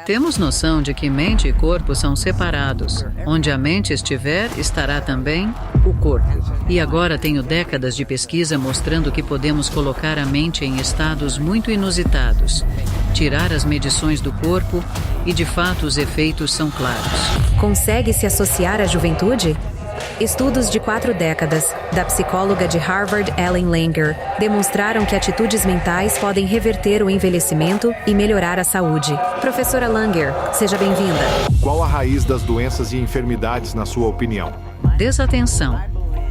Temos noção de que mente e corpo são separados. Onde a mente estiver, estará também o corpo. E agora tenho décadas de pesquisa mostrando que podemos colocar a mente em estados muito inusitados, tirar as medições do corpo e, de fato, os efeitos são claros. Consegue se associar à juventude? Estudos de 4 décadas, da psicóloga de Harvard Ellen Langer, demonstraram que atitudes mentais podem reverter o envelhecimento e melhorar a saúde. Professora Langer, seja bem-vinda. Qual a raiz das doenças e enfermidades, na sua opinião? Desatenção.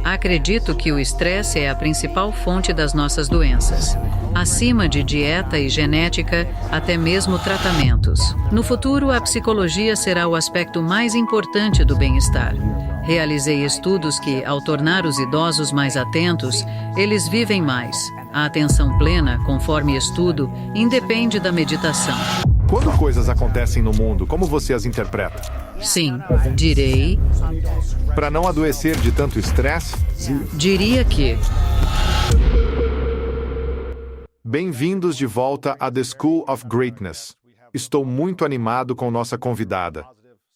Acredito que o estresse é a principal fonte das nossas doenças. Acima de dieta e genética, até mesmo tratamentos. No futuro, a psicologia será o aspecto mais importante do bem-estar. Realizei estudos que, ao tornar os idosos mais atentos, eles vivem mais. A atenção plena, conforme estudo, independe da meditação. Quando coisas acontecem no mundo, como você as interpreta? Sim, direi. Para não adoecer de tanto estresse? Diria que... Bem-vindos de volta a The School of Greatness. Estou muito animado com nossa convidada.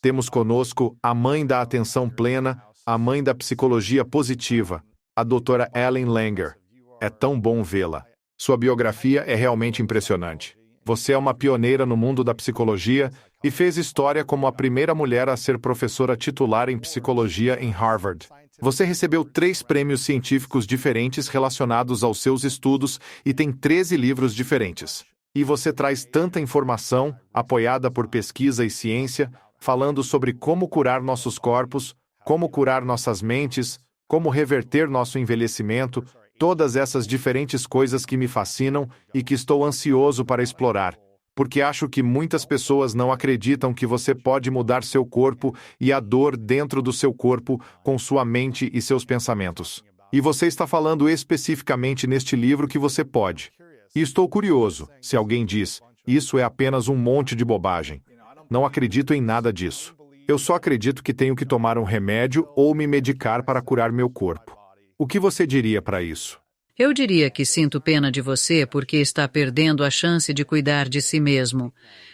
Temos conosco a mãe da atenção plena, a mãe da psicologia positiva, a doutora Ellen Langer. É tão bom vê-la. Sua biografia é realmente impressionante. Você é uma pioneira no mundo da psicologia e fez história como a primeira mulher a ser professora titular em psicologia em Harvard. Você recebeu 3 prêmios científicos diferentes relacionados aos seus estudos e tem 13 livros diferentes. E você traz tanta informação, apoiada por pesquisa e ciência, falando sobre como curar nossos corpos, como curar nossas mentes, como reverter nosso envelhecimento, todas essas diferentes coisas que me fascinam e que estou ansioso para explorar, porque acho que muitas pessoas não acreditam que você pode mudar seu corpo e a dor dentro do seu corpo com sua mente e seus pensamentos. E você está falando especificamente neste livro que você pode. E estou curioso, se alguém diz, isso é apenas um monte de bobagem. Não acredito em nada disso. Eu só acredito que tenho que tomar um remédio ou me medicar para curar meu corpo. O que você diria para isso? Eu diria que sinto pena de você porque está perdendo a chance de cuidar de si mesmo.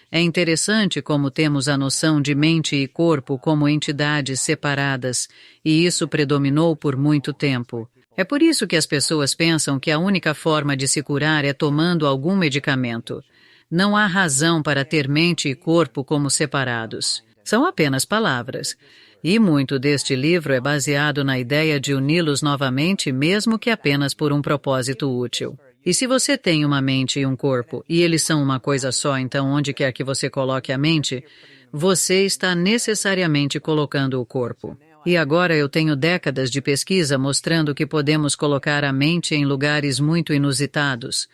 É interessante como temos a noção de mente e corpo como entidades separadas, e isso predominou por muito tempo. É por isso que as pessoas pensam que a única forma de se curar é tomando algum medicamento. Não há razão para ter mente e corpo como separados. São apenas palavras. E muito deste livro é baseado na ideia de uni-los novamente, mesmo que apenas por um propósito útil. E se você tem uma mente e um corpo, e eles são uma coisa só, então onde quer que você coloque a mente, você está necessariamente colocando o corpo. E agora eu tenho décadas de pesquisa mostrando que podemos colocar a mente em lugares muito inusitados,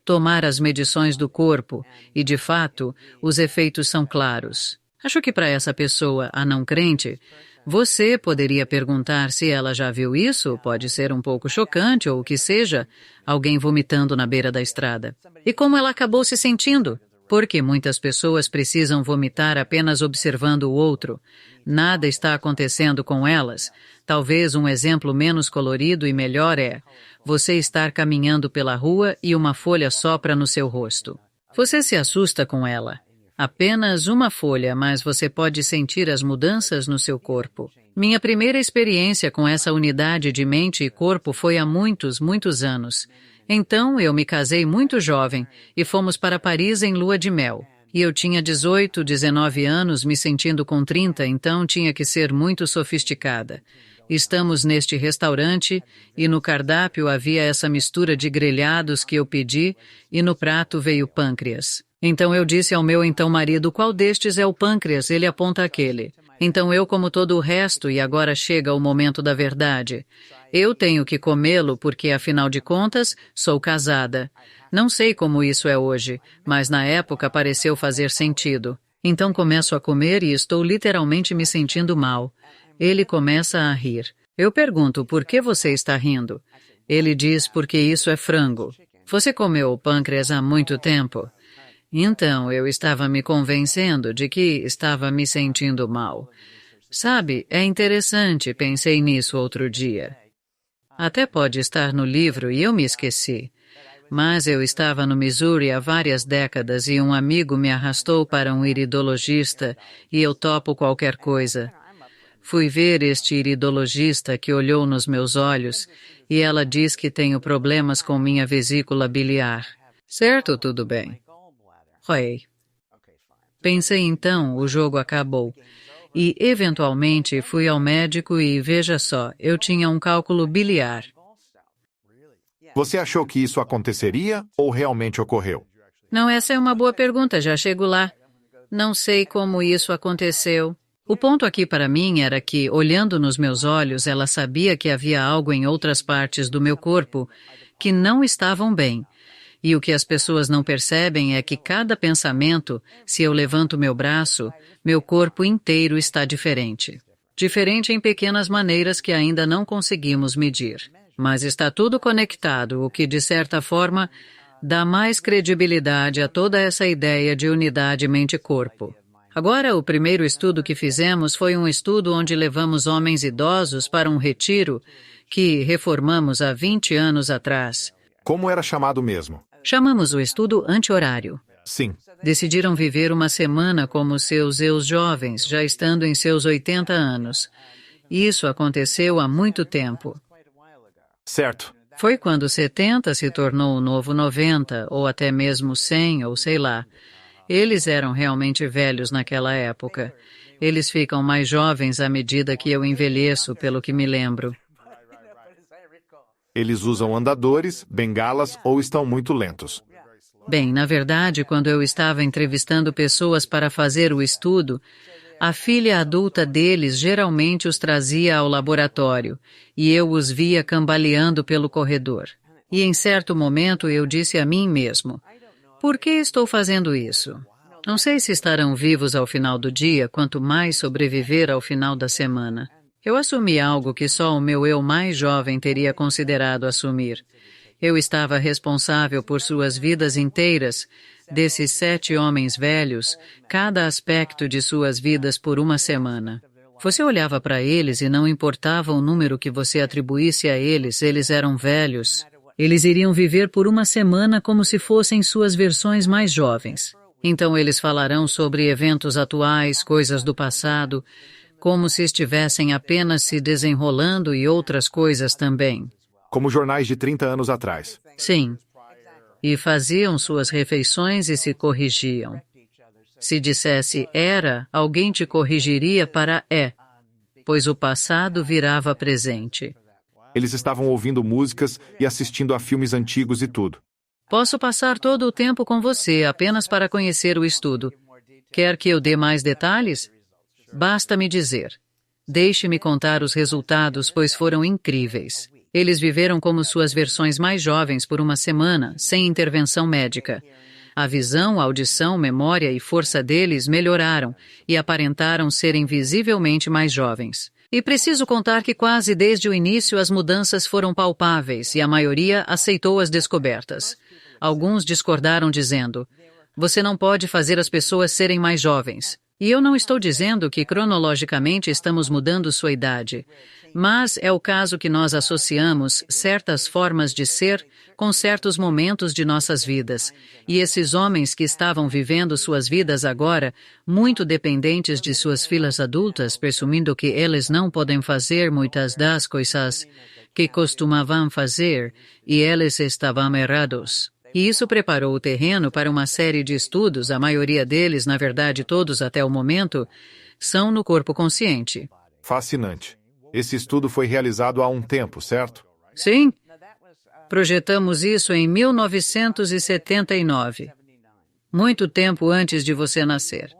tomar as medições do corpo, e de fato, os efeitos são claros. Acho que para essa pessoa, a não crente, você poderia perguntar se ela já viu isso, pode ser um pouco chocante ou o que seja, alguém vomitando na beira da estrada. E como ela acabou se sentindo? Porque muitas pessoas precisam vomitar apenas observando o outro. Nada está acontecendo com elas. Talvez um exemplo menos colorido e melhor é você estar caminhando pela rua e uma folha sopra no seu rosto. Você se assusta com ela. Apenas uma folha, mas você pode sentir as mudanças no seu corpo. Minha primeira experiência com essa unidade de mente e corpo foi há muitos, muitos anos. Então, eu me casei muito jovem e fomos para Paris em lua de mel. E eu tinha 18, 19 anos, me sentindo com 30, então tinha que ser muito sofisticada. Estamos neste restaurante e no cardápio havia essa mistura de grelhados que eu pedi e no prato veio pâncreas. Então eu disse ao meu então marido, qual destes é o pâncreas? Ele aponta aquele. Então eu como todo o resto e agora chega o momento da verdade. Eu tenho que comê-lo porque, afinal de contas, sou casada. Não sei como isso é hoje, mas na época pareceu fazer sentido. Então começo a comer e estou literalmente me sentindo mal. Ele começa a rir. Eu pergunto, por que você está rindo? Ele diz, porque isso é frango. Você comeu o pâncreas há muito tempo? Então, eu estava me convencendo de que estava me sentindo mal. Sabe, é interessante, pensei nisso outro dia. Até pode estar no livro e eu me esqueci. Mas eu estava no Missouri há várias décadas e um amigo me arrastou para um iridologista e eu topo qualquer coisa. Fui ver este iridologista que olhou nos meus olhos e ela diz que tenho problemas com minha vesícula biliar. Certo, tudo bem. Roei. Pensei então, o jogo acabou. E, eventualmente, fui ao médico e, veja só, eu tinha um cálculo biliar. Você achou que isso aconteceria ou realmente ocorreu? Não, essa é uma boa pergunta, já chego lá. Não sei como isso aconteceu. O ponto aqui para mim era que, olhando nos meus olhos, ela sabia que havia algo em outras partes do meu corpo que não estavam bem. E o que as pessoas não percebem é que cada pensamento, se eu levanto meu braço, meu corpo inteiro está diferente. Diferente em pequenas maneiras que ainda não conseguimos medir. Mas está tudo conectado, o que, de certa forma, dá mais credibilidade a toda essa ideia de unidade mente-corpo. Agora, o primeiro estudo que fizemos foi um estudo onde levamos homens idosos para um retiro que reformamos há 20 anos atrás. Como era chamado mesmo? Chamamos o estudo anti-horário. Sim. Decidiram viver uma semana como seus eus jovens, já estando em seus 80 anos. Isso aconteceu há muito tempo. Certo. Foi quando 70 se tornou o novo 90, ou até mesmo 100, ou sei lá. Eles eram realmente velhos naquela época. Eles ficam mais jovens à medida que eu envelheço, pelo que me lembro. Eles usam andadores, bengalas ou estão muito lentos. Bem, na verdade, quando eu estava entrevistando pessoas para fazer o estudo, a filha adulta deles geralmente os trazia ao laboratório e eu os via cambaleando pelo corredor. E em certo momento eu disse a mim mesmo, por que estou fazendo isso? Não sei se estarão vivos ao final do dia, quanto mais sobreviver ao final da semana. Eu assumi algo que só o meu eu mais jovem teria considerado assumir. Eu estava responsável por suas vidas inteiras, desses 7 homens velhos, cada aspecto de suas vidas por uma semana. Você olhava para eles e não importava o número que você atribuísse a eles, eles eram velhos. Eles iriam viver por uma semana como se fossem suas versões mais jovens. Então eles falarão sobre eventos atuais, coisas do passado, como se estivessem apenas se desenrolando e outras coisas também. Como jornais de 30 anos atrás. Sim. E faziam suas refeições e se corrigiam. Se dissesse era, alguém te corrigiria para é, pois o passado virava presente. Eles estavam ouvindo músicas e assistindo a filmes antigos e tudo. Posso passar todo o tempo com você apenas para conhecer o estudo. Quer que eu dê mais detalhes? Basta me dizer. Deixe-me contar os resultados, pois foram incríveis. Eles viveram como suas versões mais jovens por uma semana, sem intervenção médica. A visão, a audição, memória e força deles melhoraram e aparentaram serem visivelmente mais jovens. E preciso contar que quase desde o início as mudanças foram palpáveis e a maioria aceitou as descobertas. Alguns discordaram dizendo, você não pode fazer as pessoas serem mais jovens. E eu não estou dizendo que cronologicamente estamos mudando sua idade, mas é o caso que nós associamos certas formas de ser com certos momentos de nossas vidas. E esses homens que estavam vivendo suas vidas agora, muito dependentes de suas filhas adultas, presumindo que eles não podem fazer muitas das coisas que costumavam fazer, e eles estavam errados. E isso preparou o terreno para uma série de estudos, a maioria deles, na verdade todos até o momento, são no corpo consciente. Fascinante. Esse estudo foi realizado há um tempo, certo? Sim. Projetamos isso em 1979. Muito tempo antes de você nascer.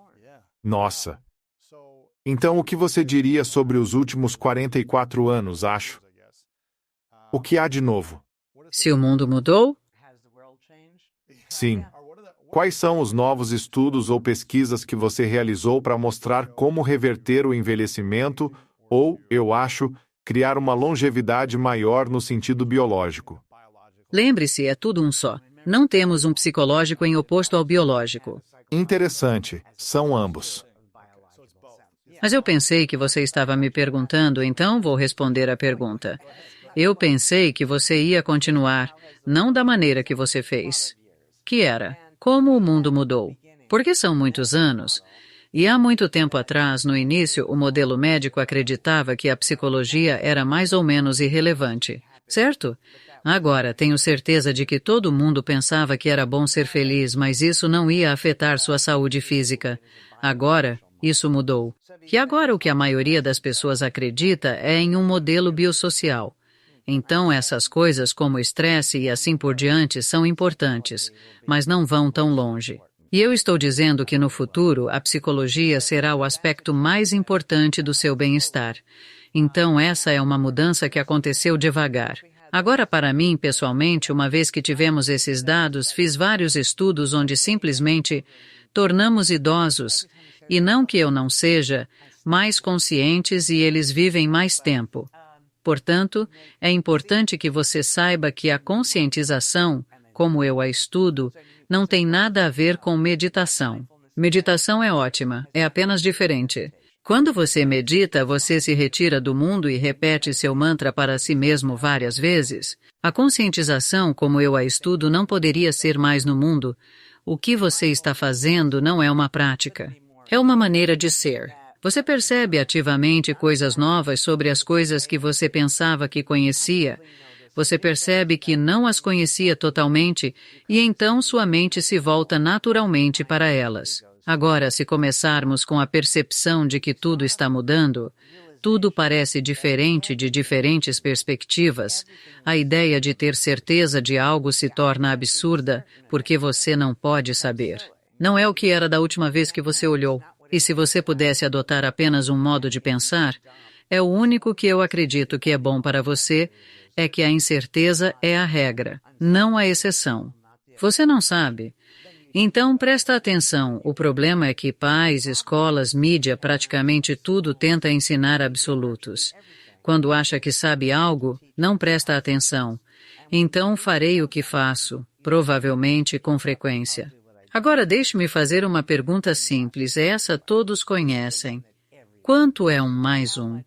Nossa. Então o que você diria sobre os últimos 44 anos, acho? O que há de novo? Se o mundo mudou? Sim. Quais são os novos estudos ou pesquisas que você realizou para mostrar como reverter o envelhecimento ou, eu acho, criar uma longevidade maior no sentido biológico? Lembre-se, é tudo um só. Não temos um psicológico em oposto ao biológico. Interessante. São ambos. Mas eu pensei que você estava me perguntando, então vou responder a pergunta. Eu pensei que você ia continuar, não da maneira que você fez. Que era, como o mundo mudou. Porque são muitos anos. E há muito tempo atrás, no início, o modelo médico acreditava que a psicologia era mais ou menos irrelevante, certo? Agora, tenho certeza de que todo mundo pensava que era bom ser feliz, mas isso não ia afetar sua saúde física. Agora, isso mudou. E agora o que a maioria das pessoas acredita é em um modelo biosocial. Então, essas coisas como estresse e assim por diante são importantes, mas não vão tão longe. E eu estou dizendo que no futuro a psicologia será o aspecto mais importante do seu bem-estar. Então essa é uma mudança que aconteceu devagar. Agora, para mim, pessoalmente, uma vez que tivemos esses dados, fiz vários estudos onde simplesmente tornamos idosos, e não que eu não seja, mais conscientes e eles vivem mais tempo. Portanto, é importante que você saiba que a conscientização, como eu a estudo, não tem nada a ver com meditação. Meditação é ótima, é apenas diferente. Quando você medita, você se retira do mundo e repete seu mantra para si mesmo várias vezes. A conscientização, como eu a estudo, não poderia ser mais no mundo. O que você está fazendo não é uma prática. É uma maneira de ser. Você percebe ativamente coisas novas sobre as coisas que você pensava que conhecia. Você percebe que não as conhecia totalmente e então sua mente se volta naturalmente para elas. Agora, se começarmos com a percepção de que tudo está mudando, tudo parece diferente de diferentes perspectivas, a ideia de ter certeza de algo se torna absurda porque você não pode saber. Não é o que era da última vez que você olhou. E se você pudesse adotar apenas um modo de pensar, é o único que eu acredito que é bom para você, é que a incerteza é a regra, não a exceção. Você não sabe? Então presta atenção, o problema é que pais, escolas, mídia, praticamente tudo tenta ensinar absolutos. Quando acha que sabe algo, não presta atenção. Então farei o que faço, provavelmente com frequência. Agora deixe-me fazer uma pergunta simples, essa todos conhecem. Quanto é 1 mais 1?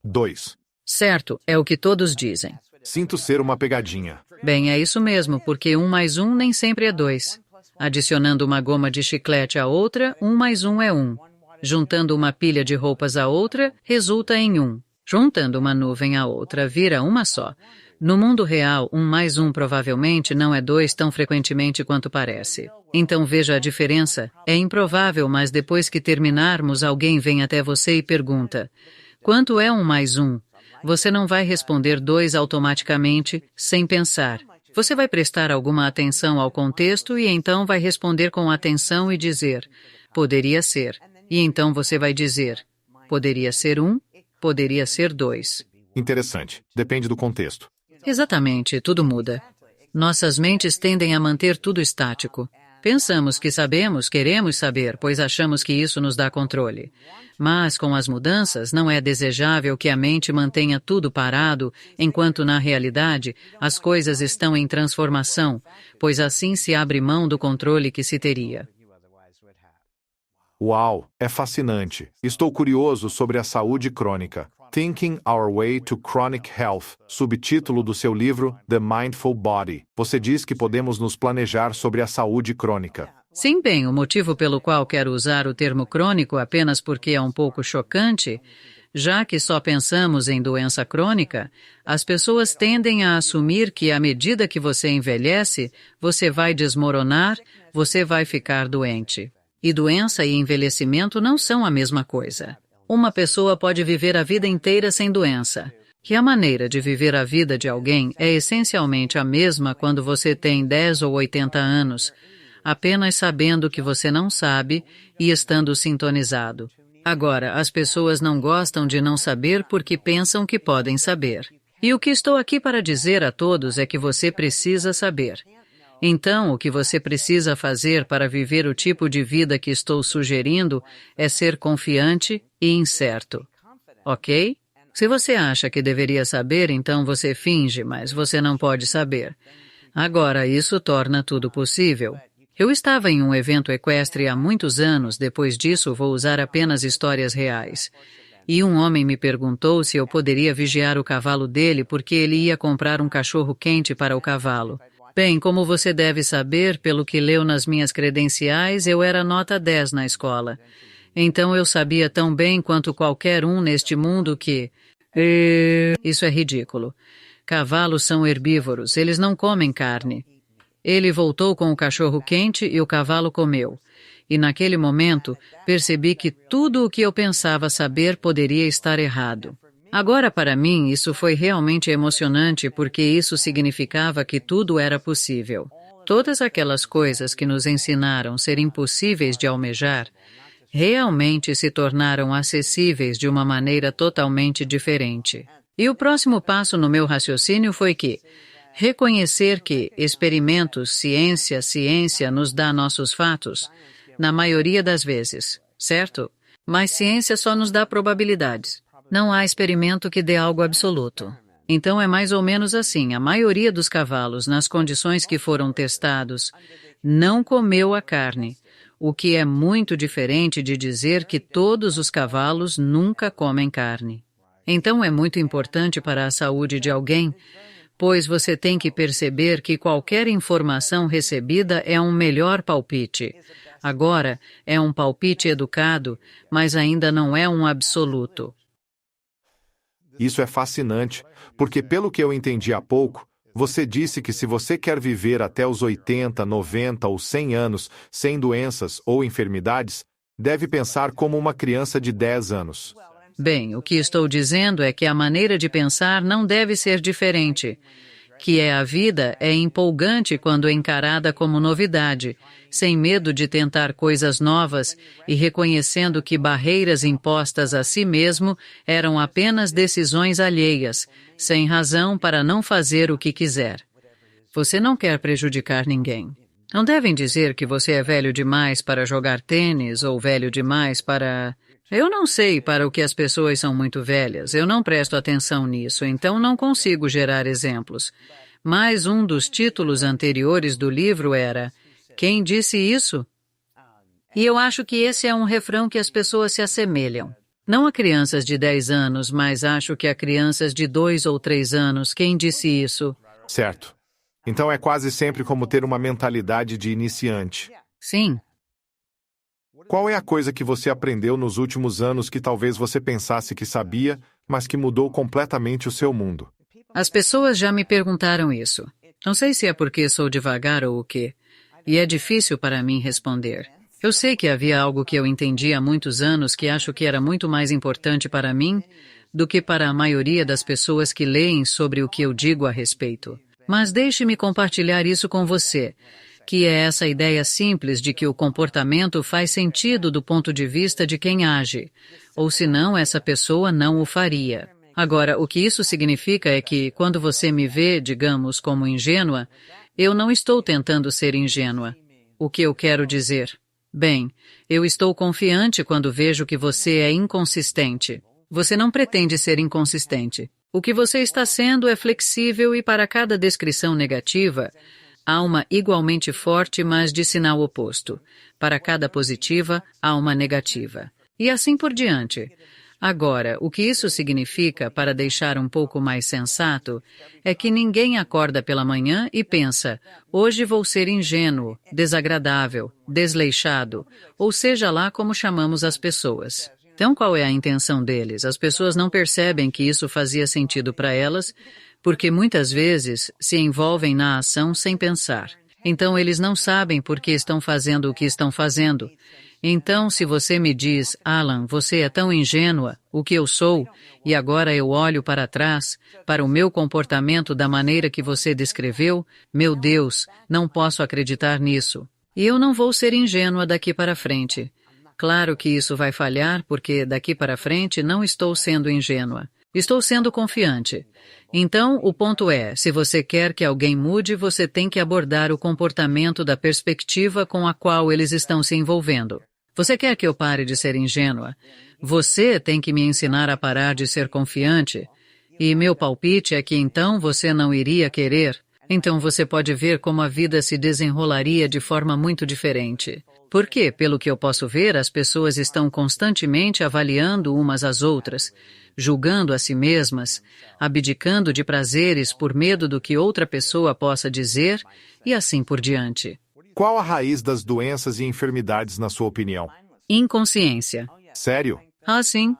2. Certo, é o que todos dizem. Sinto ser uma pegadinha. Bem, é isso mesmo, porque 1 mais 1 nem sempre é 2. Adicionando uma goma de chiclete a outra, 1 mais 1 é 1. Juntando uma pilha de roupas a outra, resulta em 1. Juntando uma nuvem a outra, vira uma só. No mundo real, 1 mais 1 provavelmente não é 2 tão frequentemente quanto parece. Então veja a diferença. É improvável, mas depois que terminarmos, alguém vem até você e pergunta: quanto é 1 mais 1? Você não vai responder 2 automaticamente, sem pensar. Você vai prestar alguma atenção ao contexto e então vai responder com atenção e dizer: poderia ser. E então você vai dizer: poderia ser 1, poderia ser 2. Interessante. Depende do contexto. Exatamente, tudo muda. Nossas mentes tendem a manter tudo estático. Pensamos que sabemos, queremos saber, pois achamos que isso nos dá controle. Mas, com as mudanças, não é desejável que a mente mantenha tudo parado, enquanto, na realidade, as coisas estão em transformação, pois assim se abre mão do controle que se teria. Uau, é fascinante. Estou curioso sobre a saúde crônica. Thinking Our Way to Chronic Health, subtítulo do seu livro The Mindful Body. Você diz que podemos nos planejar sobre a saúde crônica. Sim, bem, o motivo pelo qual quero usar o termo crônico apenas porque é um pouco chocante, já que só pensamos em doença crônica, as pessoas tendem a assumir que à medida que você envelhece, você vai desmoronar, você vai ficar doente. E doença e envelhecimento não são a mesma coisa. Uma pessoa pode viver a vida inteira sem doença. E a maneira de viver a vida de alguém é essencialmente a mesma quando você tem 10 ou 80 anos, apenas sabendo que você não sabe e estando sintonizado. Agora, as pessoas não gostam de não saber porque pensam que podem saber. E o que estou aqui para dizer a todos é que você precisa saber. Então, o que você precisa fazer para viver o tipo de vida que estou sugerindo é ser confiante e incerto. Ok? Se você acha que deveria saber, então você finge, mas você não pode saber. Agora, isso torna tudo possível. Eu estava em um evento equestre há muitos anos, depois disso vou usar apenas histórias reais. E um homem me perguntou se eu poderia vigiar o cavalo dele porque ele ia comprar um cachorro quente para o cavalo. Bem, como você deve saber, pelo que leu nas minhas credenciais, eu era nota 10 na escola. Então eu sabia tão bem quanto qualquer um neste mundo que... Isso é ridículo. Cavalos são herbívoros, eles não comem carne. Ele voltou com o cachorro quente e o cavalo comeu. E naquele momento, percebi que tudo o que eu pensava saber poderia estar errado. Agora, para mim, isso foi realmente emocionante porque isso significava que tudo era possível. Todas aquelas coisas que nos ensinaram ser impossíveis de almejar, realmente se tornaram acessíveis de uma maneira totalmente diferente. E o próximo passo no meu raciocínio foi que reconhecer que experimentos, ciência nos dá nossos fatos, na maioria das vezes, certo? Mas ciência só nos dá probabilidades. Não há experimento que dê algo absoluto. Então é mais ou menos assim, a maioria dos cavalos, nas condições que foram testados, não comeu a carne, o que é muito diferente de dizer que todos os cavalos nunca comem carne. Então é muito importante para a saúde de alguém, pois você tem que perceber que qualquer informação recebida é um melhor palpite. Agora, é um palpite educado, mas ainda não é um absoluto. Isso é fascinante, porque pelo que eu entendi há pouco, você disse que se você quer viver até os 80, 90 ou 100 anos sem doenças ou enfermidades, deve pensar como uma criança de 10 anos. Bem, o que estou dizendo é que a maneira de pensar não deve ser diferente. Que a vida é empolgante quando encarada como novidade, sem medo de tentar coisas novas e reconhecendo que barreiras impostas a si mesmo eram apenas decisões alheias, sem razão para não fazer o que quiser. Você não quer prejudicar ninguém. Não devem dizer que você é velho demais para jogar tênis ou velho demais para... Eu não sei para o que as pessoas são muito velhas, eu não presto atenção nisso, então não consigo gerar exemplos. Mas um dos títulos anteriores do livro era Quem disse isso? E eu acho que esse é um refrão que as pessoas se assemelham. Não a crianças de 10 anos, mas acho que a crianças de 2 ou 3 anos. Quem disse isso? Certo. Então é quase sempre como ter uma mentalidade de iniciante. Sim. Qual é a coisa que você aprendeu nos últimos anos que talvez você pensasse que sabia, mas que mudou completamente o seu mundo? As pessoas já me perguntaram isso. Não sei se é porque sou devagar ou o quê. E é difícil para mim responder. Eu sei que havia algo que eu entendi há muitos anos que acho que era muito mais importante para mim do que para a maioria das pessoas que leem sobre o que eu digo a respeito. Mas deixe-me compartilhar isso com você, que é essa ideia simples de que o comportamento faz sentido do ponto de vista de quem age, ou senão essa pessoa não o faria. Agora, o que isso significa é que, quando você me vê, digamos, como ingênua, eu não estou tentando ser ingênua. O que eu quero dizer? Bem, eu estou confiante quando vejo que você é inconsistente. Você não pretende ser inconsistente. O que você está sendo é flexível e para cada descrição negativa, há uma igualmente forte, mas de sinal oposto. Para cada positiva, há uma negativa. E assim por diante. Agora, o que isso significa, para deixar um pouco mais sensato, é que ninguém acorda pela manhã e pensa, hoje vou ser ingênuo, desagradável, desleixado, ou seja lá como chamamos as pessoas. Então, qual é a intenção deles? As pessoas não percebem que isso fazia sentido para elas, porque muitas vezes se envolvem na ação sem pensar. Então, eles não sabem por que estão fazendo o que estão fazendo. Então, se você me diz, Alan, você é tão ingênua, o que eu sou, e agora eu olho para trás, para o meu comportamento da maneira que você descreveu, meu Deus, não posso acreditar nisso. E eu não vou ser ingênua daqui para frente. Claro que isso vai falhar, porque daqui para frente não estou sendo ingênua. Estou sendo confiante. Então, o ponto é, se você quer que alguém mude, você tem que abordar o comportamento da perspectiva com a qual eles estão se envolvendo. Você quer que eu pare de ser ingênua? Você tem que me ensinar a parar de ser confiante. E meu palpite é que então você não iria querer. Então você pode ver como a vida se desenrolaria de forma muito diferente. Porque, pelo que eu posso ver, as pessoas estão constantemente avaliando umas às outras, julgando a si mesmas, abdicando de prazeres por medo do que outra pessoa possa dizer e assim por diante. Qual a raiz das doenças e enfermidades, na sua opinião? Inconsciência. Sério? Sim.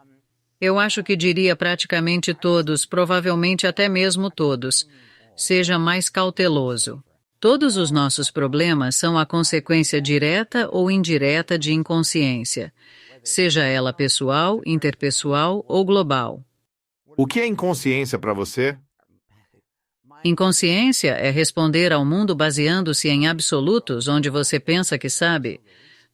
Eu acho que diria praticamente todos, provavelmente até mesmo todos. Seja mais cauteloso. Todos os nossos problemas são a consequência direta ou indireta de inconsciência, seja ela pessoal, interpessoal ou global. O que é inconsciência para você? Inconsciência é responder ao mundo baseando-se em absolutos onde você pensa que sabe.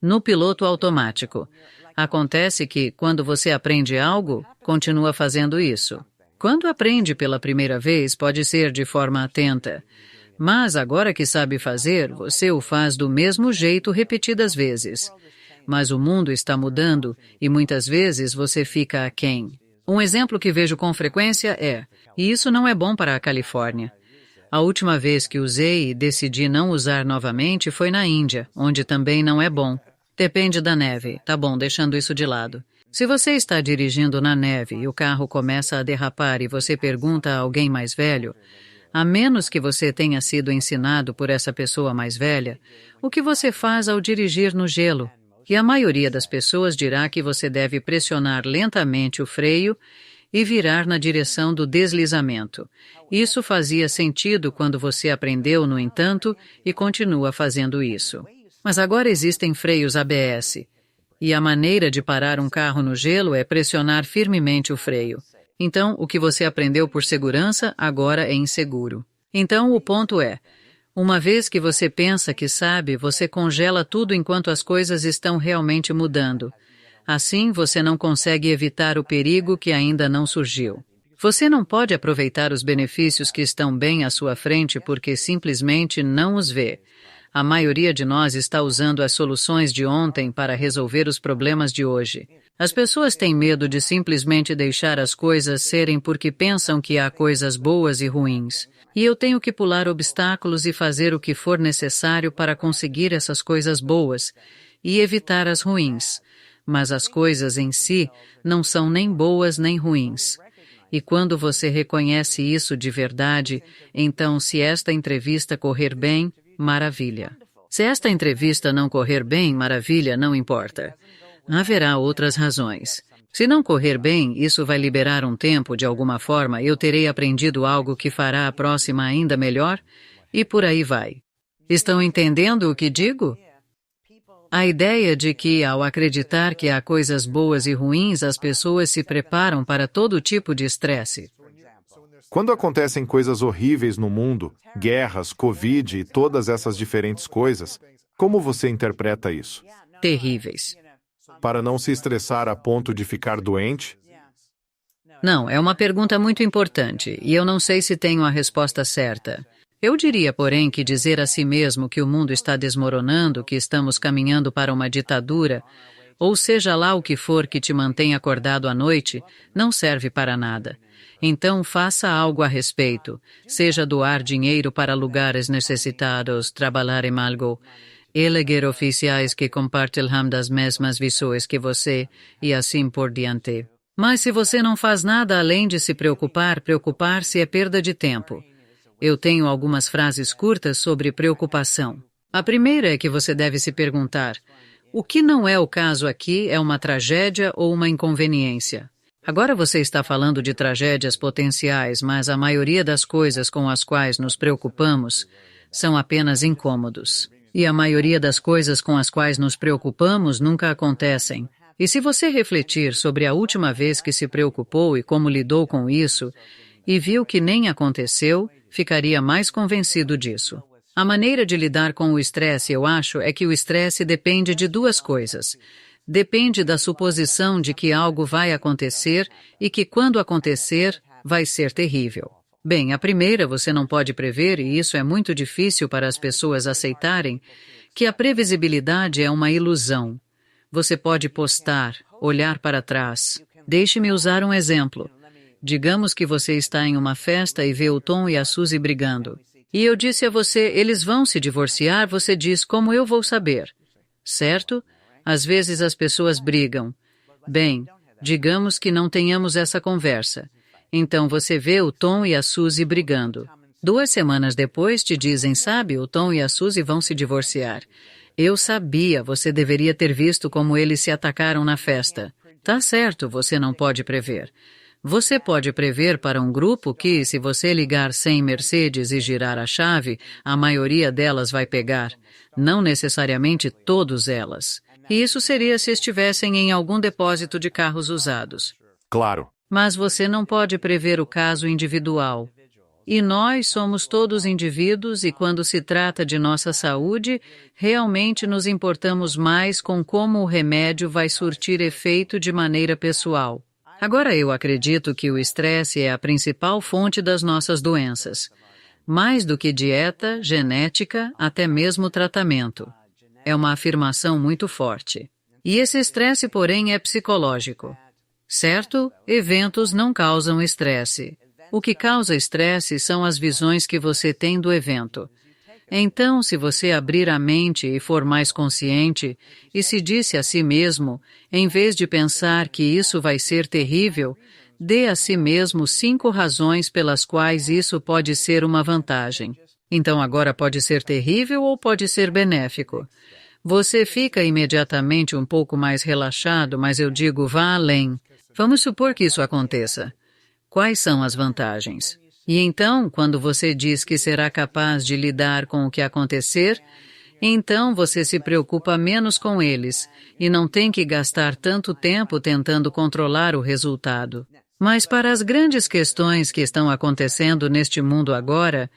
No piloto automático. Acontece que, quando você aprende algo, continua fazendo isso. Quando aprende pela primeira vez, pode ser de forma atenta. Mas, agora que sabe fazer, você o faz do mesmo jeito repetidas vezes. Mas o mundo está mudando e muitas vezes você fica aquém. Um exemplo que vejo com frequência é, e isso não é bom para a Califórnia. A última vez que usei e decidi não usar novamente foi na Índia, onde também não é bom. Depende da neve, tá bom, deixando isso de lado. Se você está dirigindo na neve e o carro começa a derrapar e você pergunta a alguém mais velho, a menos que você tenha sido ensinado por essa pessoa mais velha, o que você faz ao dirigir no gelo? E a maioria das pessoas dirá que você deve pressionar lentamente o freio e virar na direção do deslizamento. Isso fazia sentido quando você aprendeu, no entanto, e continua fazendo isso. Mas agora existem freios ABS, e a maneira de parar um carro no gelo é pressionar firmemente o freio. Então, o que você aprendeu por segurança, agora é inseguro. Então, o ponto é, uma vez que você pensa que sabe, você congela tudo enquanto as coisas estão realmente mudando. Assim, você não consegue evitar o perigo que ainda não surgiu. Você não pode aproveitar os benefícios que estão bem à sua frente porque simplesmente não os vê. A maioria de nós está usando as soluções de ontem para resolver os problemas de hoje. As pessoas têm medo de simplesmente deixar as coisas serem porque pensam que há coisas boas e ruins. E eu tenho que pular obstáculos e fazer o que for necessário para conseguir essas coisas boas e evitar as ruins. Mas as coisas em si não são nem boas nem ruins. E quando você reconhece isso de verdade, então se esta entrevista correr bem, maravilha. Se esta entrevista não correr bem, maravilha, não importa. Haverá outras razões. Se não correr bem, isso vai liberar um tempo, de alguma forma, eu terei aprendido algo que fará a próxima ainda melhor, e por aí vai. Estão entendendo o que digo? A ideia de que, ao acreditar que há coisas boas e ruins, as pessoas se preparam para todo tipo de estresse. Quando acontecem coisas horríveis no mundo, guerras, Covid e todas essas diferentes coisas, como você interpreta isso? Terríveis. Para não se estressar a ponto de ficar doente? Não, é uma pergunta muito importante, e eu não sei se tenho a resposta certa. Eu diria, porém, que dizer a si mesmo que o mundo está desmoronando, que estamos caminhando para uma ditadura, ou seja lá o que for que te mantém acordado à noite, não serve para nada. Então faça algo a respeito, seja doar dinheiro para lugares necessitados, trabalhar em algo, eleger oficiais que compartilham das mesmas visões que você, e assim por diante. Mas se você não faz nada além de se preocupar, preocupar-se é perda de tempo. Eu tenho algumas frases curtas sobre preocupação. A primeira é que você deve se perguntar: o que não é o caso aqui é uma tragédia ou uma inconveniência? Agora você está falando de tragédias potenciais, mas a maioria das coisas com as quais nos preocupamos são apenas incômodos. E a maioria das coisas com as quais nos preocupamos nunca acontecem. E se você refletir sobre a última vez que se preocupou e como lidou com isso, e viu que nem aconteceu, ficaria mais convencido disso. A maneira de lidar com o estresse, eu acho, é que o estresse depende de duas coisas. Depende da suposição de que algo vai acontecer e que quando acontecer, vai ser terrível. Bem, a primeira você não pode prever, e isso é muito difícil para as pessoas aceitarem, que a previsibilidade é uma ilusão. Você pode postar, olhar para trás. Deixe-me usar um exemplo. Digamos que você está em uma festa e vê o Tom e a Suzy brigando. E eu disse a você, eles vão se divorciar, você diz, como eu vou saber? certo? Às vezes as pessoas brigam. Bem, digamos que não tenhamos essa conversa. Então você vê o Tom e a Suzy brigando. 2 semanas depois te dizem, sabe, o Tom e a Suzy vão se divorciar. Eu sabia, você deveria ter visto como eles se atacaram na festa. Tá certo, você não pode prever. Você pode prever para um grupo que, se você ligar 100 Mercedes e girar a chave, a maioria delas vai pegar. Não necessariamente todas elas. E isso seria se estivessem em algum depósito de carros usados. Claro. Mas você não pode prever o caso individual. E nós somos todos indivíduos e quando se trata de nossa saúde, realmente nos importamos mais com como o remédio vai surtir efeito de maneira pessoal. Agora eu acredito que o estresse é a principal fonte das nossas doenças. Mais do que dieta, genética, até mesmo tratamento. É uma afirmação muito forte. E esse estresse, porém, é psicológico. Certo? Eventos não causam estresse. O que causa estresse são as visões que você tem do evento. Então, se você abrir a mente e for mais consciente, e se disse a si mesmo, em vez de pensar que isso vai ser terrível, dê a si mesmo 5 razões pelas quais isso pode ser uma vantagem. Então agora pode ser terrível ou pode ser benéfico. Você fica imediatamente um pouco mais relaxado, mas eu digo, vá além. Vamos supor que isso aconteça. Quais são as vantagens? E então, quando você diz que será capaz de lidar com o que acontecer, então você se preocupa menos com eles e não tem que gastar tanto tempo tentando controlar o resultado. Mas para as grandes questões que estão acontecendo neste mundo agora,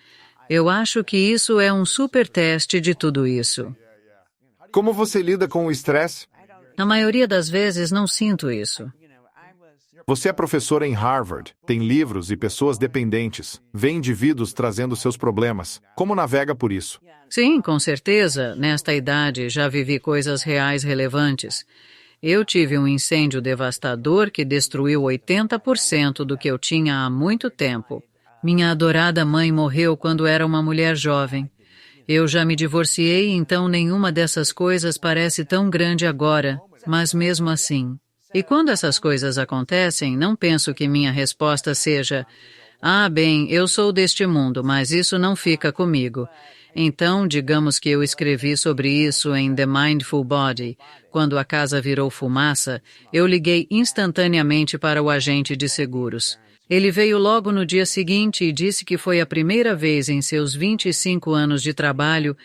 eu acho que isso é um super teste de tudo isso. Como você lida com o estresse? Na maioria das vezes não sinto isso. Você é professora em Harvard, tem livros e pessoas dependentes, vê indivíduos trazendo seus problemas. Como navega por isso? Sim, com certeza. Nesta idade já vivi coisas reais relevantes. Eu tive um incêndio devastador que destruiu 80% do que eu tinha há muito tempo. Minha adorada mãe morreu quando era uma mulher jovem. Eu já me divorciei, então nenhuma dessas coisas parece tão grande agora, mas mesmo assim. E quando essas coisas acontecem, não penso que minha resposta seja: ah, bem, eu sou deste mundo, mas isso não fica comigo. Então, digamos que eu escrevi sobre isso em The Mindful Body. Quando a casa virou fumaça, eu liguei instantaneamente para o agente de seguros. Ele veio logo no dia seguinte e disse que foi a primeira vez em seus 25 anos de trabalho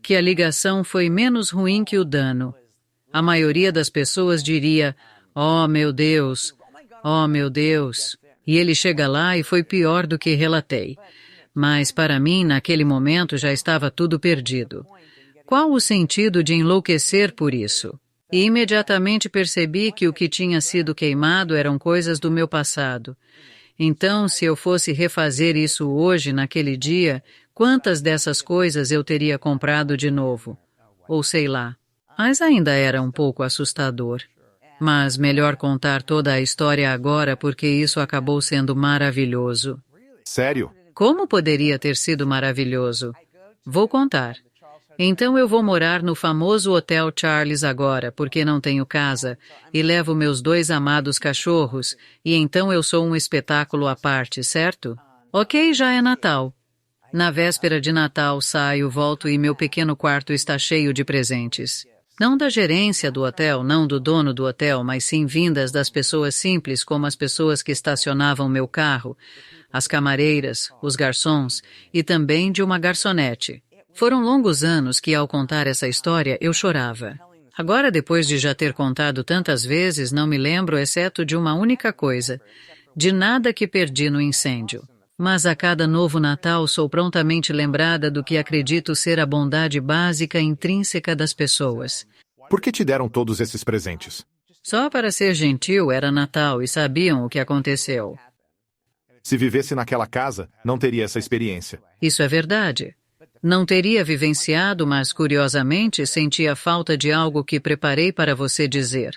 que a ligação foi menos ruim que o dano. A maioria das pessoas diria: oh, meu Deus! Oh, meu Deus! E ele chega lá e foi pior do que relatei. Mas, para mim, naquele momento já estava tudo perdido. Qual o sentido de enlouquecer por isso? E imediatamente percebi que o que tinha sido queimado eram coisas do meu passado. Então, se eu fosse refazer isso hoje, naquele dia, quantas dessas coisas eu teria comprado de novo? Ou sei lá. Mas ainda era um pouco assustador. Mas melhor contar toda a história agora porque isso acabou sendo maravilhoso. Sério? Como poderia ter sido maravilhoso? Vou contar. Então eu vou morar no famoso Hotel Charles agora, porque não tenho casa, e levo meus 2 amados cachorros, e então eu sou um espetáculo à parte, certo? Ok, já é Natal. Na véspera de Natal saio, volto e meu pequeno quarto está cheio de presentes. Não da gerência do hotel, não do dono do hotel, mas sim vindas das pessoas simples, como as pessoas que estacionavam meu carro, as camareiras, os garçons e também de uma garçonete. Foram longos anos que, ao contar essa história, eu chorava. Agora, depois de já ter contado tantas vezes, não me lembro, exceto de uma única coisa, de nada que perdi no incêndio. Mas a cada novo Natal sou prontamente lembrada do que acredito ser a bondade básica intrínseca das pessoas. Por que te deram todos esses presentes? Só para ser gentil era Natal e sabiam o que aconteceu. Se vivesse naquela casa, não teria essa experiência. Isso é verdade. Não teria vivenciado, mas curiosamente sentia falta de algo que preparei para você dizer.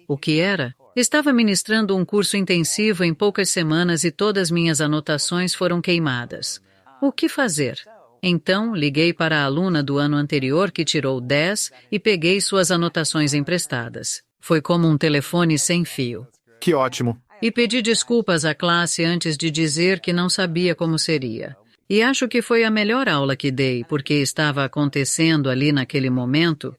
O que era? Estava ministrando um curso intensivo em poucas semanas e todas minhas anotações foram queimadas. O que fazer? Então, liguei para a aluna do ano anterior que tirou 10 e peguei suas anotações emprestadas. Foi como um telefone sem fio. Que ótimo! E pedi desculpas à classe antes de dizer que não sabia como seria. E acho que foi a melhor aula que dei, porque estava acontecendo ali naquele momento.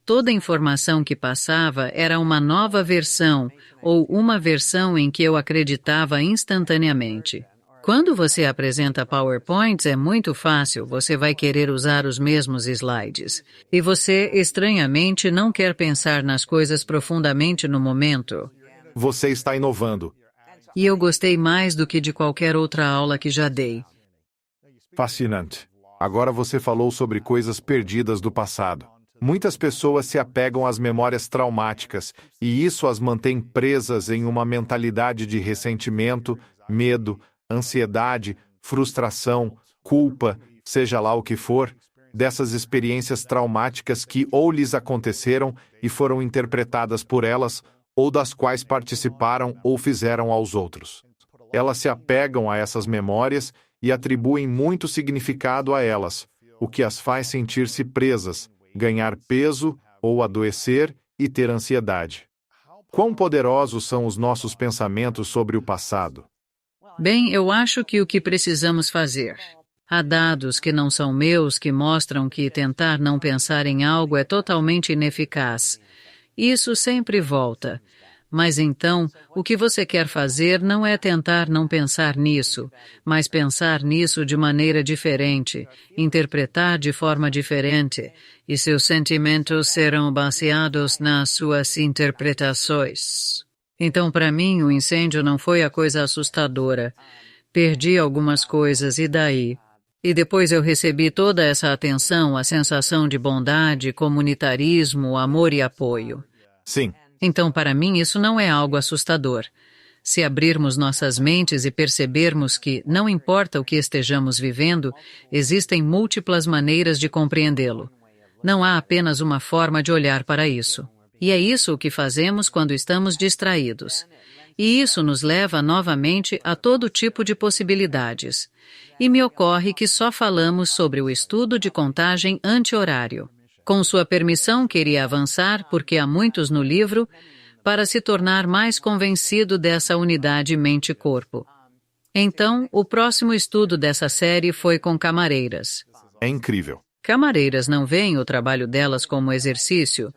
Toda a informação que passava era uma nova versão, ou uma versão em que eu acreditava instantaneamente. Quando você apresenta PowerPoints é muito fácil, você vai querer usar os mesmos slides. E você, estranhamente, não quer pensar nas coisas profundamente no momento. Você está inovando. E eu gostei mais do que de qualquer outra aula que já dei. Fascinante. Agora você falou sobre coisas perdidas do passado. Muitas pessoas se apegam às memórias traumáticas e isso as mantém presas em uma mentalidade de ressentimento, medo, ansiedade, frustração, culpa, seja lá o que for, dessas experiências traumáticas que ou lhes aconteceram e foram interpretadas por elas, ou das quais participaram ou fizeram aos outros. Elas se apegam a essas memórias e atribuem muito significado a elas, o que as faz sentir-se presas, ganhar peso ou adoecer e ter ansiedade. Quão poderosos são os nossos pensamentos sobre o passado? Bem, eu acho que o que precisamos fazer. Há dados que não são meus que mostram que tentar não pensar em algo é totalmente ineficaz. Isso sempre volta. Mas então, o que você quer fazer não é tentar não pensar nisso, mas pensar nisso de maneira diferente, interpretar de forma diferente, e seus sentimentos serão baseados nas suas interpretações. Então, para mim, o incêndio não foi a coisa assustadora. Perdi algumas coisas, e daí? E depois eu recebi toda essa atenção, a sensação de bondade, comunitarismo, amor e apoio. Sim. Então, para mim, isso não é algo assustador. Se abrirmos nossas mentes e percebermos que, não importa o que estejamos vivendo, existem múltiplas maneiras de compreendê-lo. Não há apenas uma forma de olhar para isso. E é isso o que fazemos quando estamos distraídos. E isso nos leva novamente a todo tipo de possibilidades. E me ocorre que só falamos sobre o estudo de contagem anti-horário. Com sua permissão, queria avançar, porque há muitos no livro, para se tornar mais convencido dessa unidade mente-corpo. Então, o próximo estudo dessa série foi com camareiras. É incrível. Camareiras não veem o trabalho delas como exercício,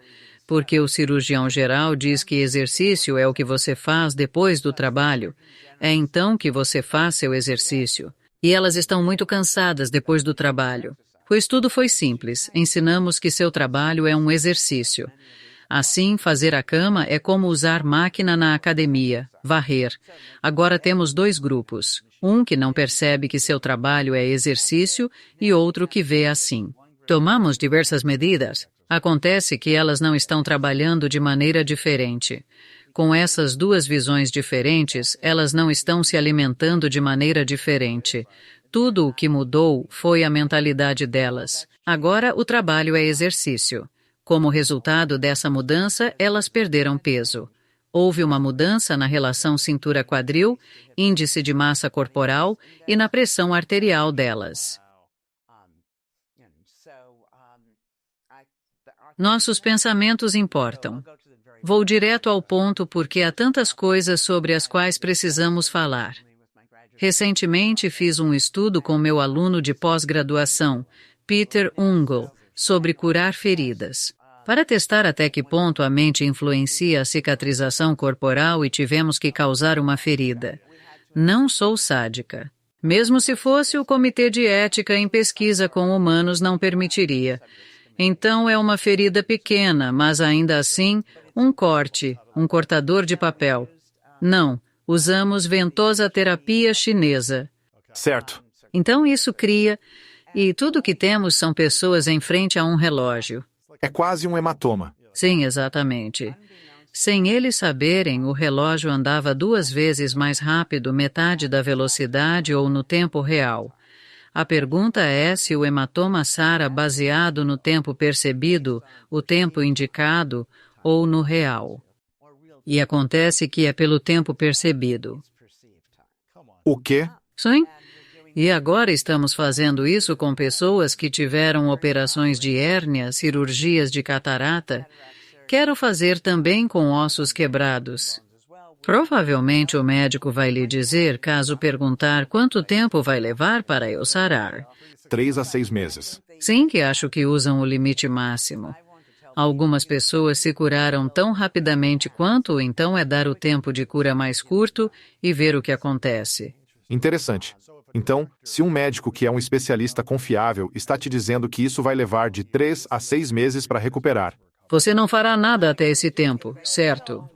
porque o cirurgião geral diz que exercício é o que você faz depois do trabalho. É então que você faz seu exercício. E elas estão muito cansadas depois do trabalho. O estudo foi simples. Ensinamos que seu trabalho é um exercício. Assim, fazer a cama é como usar máquina na academia, varrer. Agora temos dois grupos. Um que não percebe que seu trabalho é exercício e outro que vê assim. Tomamos diversas medidas. Acontece que elas não estão trabalhando de maneira diferente. Com essas duas visões diferentes, elas não estão se alimentando de maneira diferente. Tudo o que mudou foi a mentalidade delas. Agora o trabalho é exercício. Como resultado dessa mudança, elas perderam peso. Houve uma mudança na relação cintura-quadril, índice de massa corporal e na pressão arterial delas. Nossos pensamentos importam. Vou direto ao ponto porque há tantas coisas sobre as quais precisamos falar. Recentemente fiz um estudo com meu aluno de pós-graduação, Peter Ungel, sobre curar feridas. Para testar até que ponto a mente influencia a cicatrização corporal e tivemos que causar uma ferida. Não sou sádica. Mesmo se fosse, o Comitê de Ética em Pesquisa com Humanos não permitiria. Então é uma ferida pequena, mas ainda assim, um corte, um cortador de papel. Não. Usamos ventosa terapia chinesa. Certo. Então isso cria, e tudo que temos são pessoas em frente a um relógio. É quase um hematoma. Sim, exatamente. Sem eles saberem, o relógio andava 2 vezes mais rápido, metade da velocidade ou no tempo real. A pergunta é se o hematoma sara baseado no tempo percebido, o tempo indicado, ou no real. E acontece que é pelo tempo percebido. O quê? Sim? E agora estamos fazendo isso com pessoas que tiveram operações de hérnia, cirurgias de catarata. Quero fazer também com ossos quebrados. Provavelmente o médico vai lhe dizer, caso perguntar quanto tempo vai levar para eu sarar. 3 a 6 meses. Sim, que acho que usam o limite máximo. Algumas pessoas se curaram tão rapidamente quanto, então é dar o tempo de cura mais curto e ver o que acontece. Interessante. Então, se um médico que é um especialista confiável está te dizendo que isso vai levar de 3 a 6 meses para recuperar, Você não fará nada até esse tempo, certo?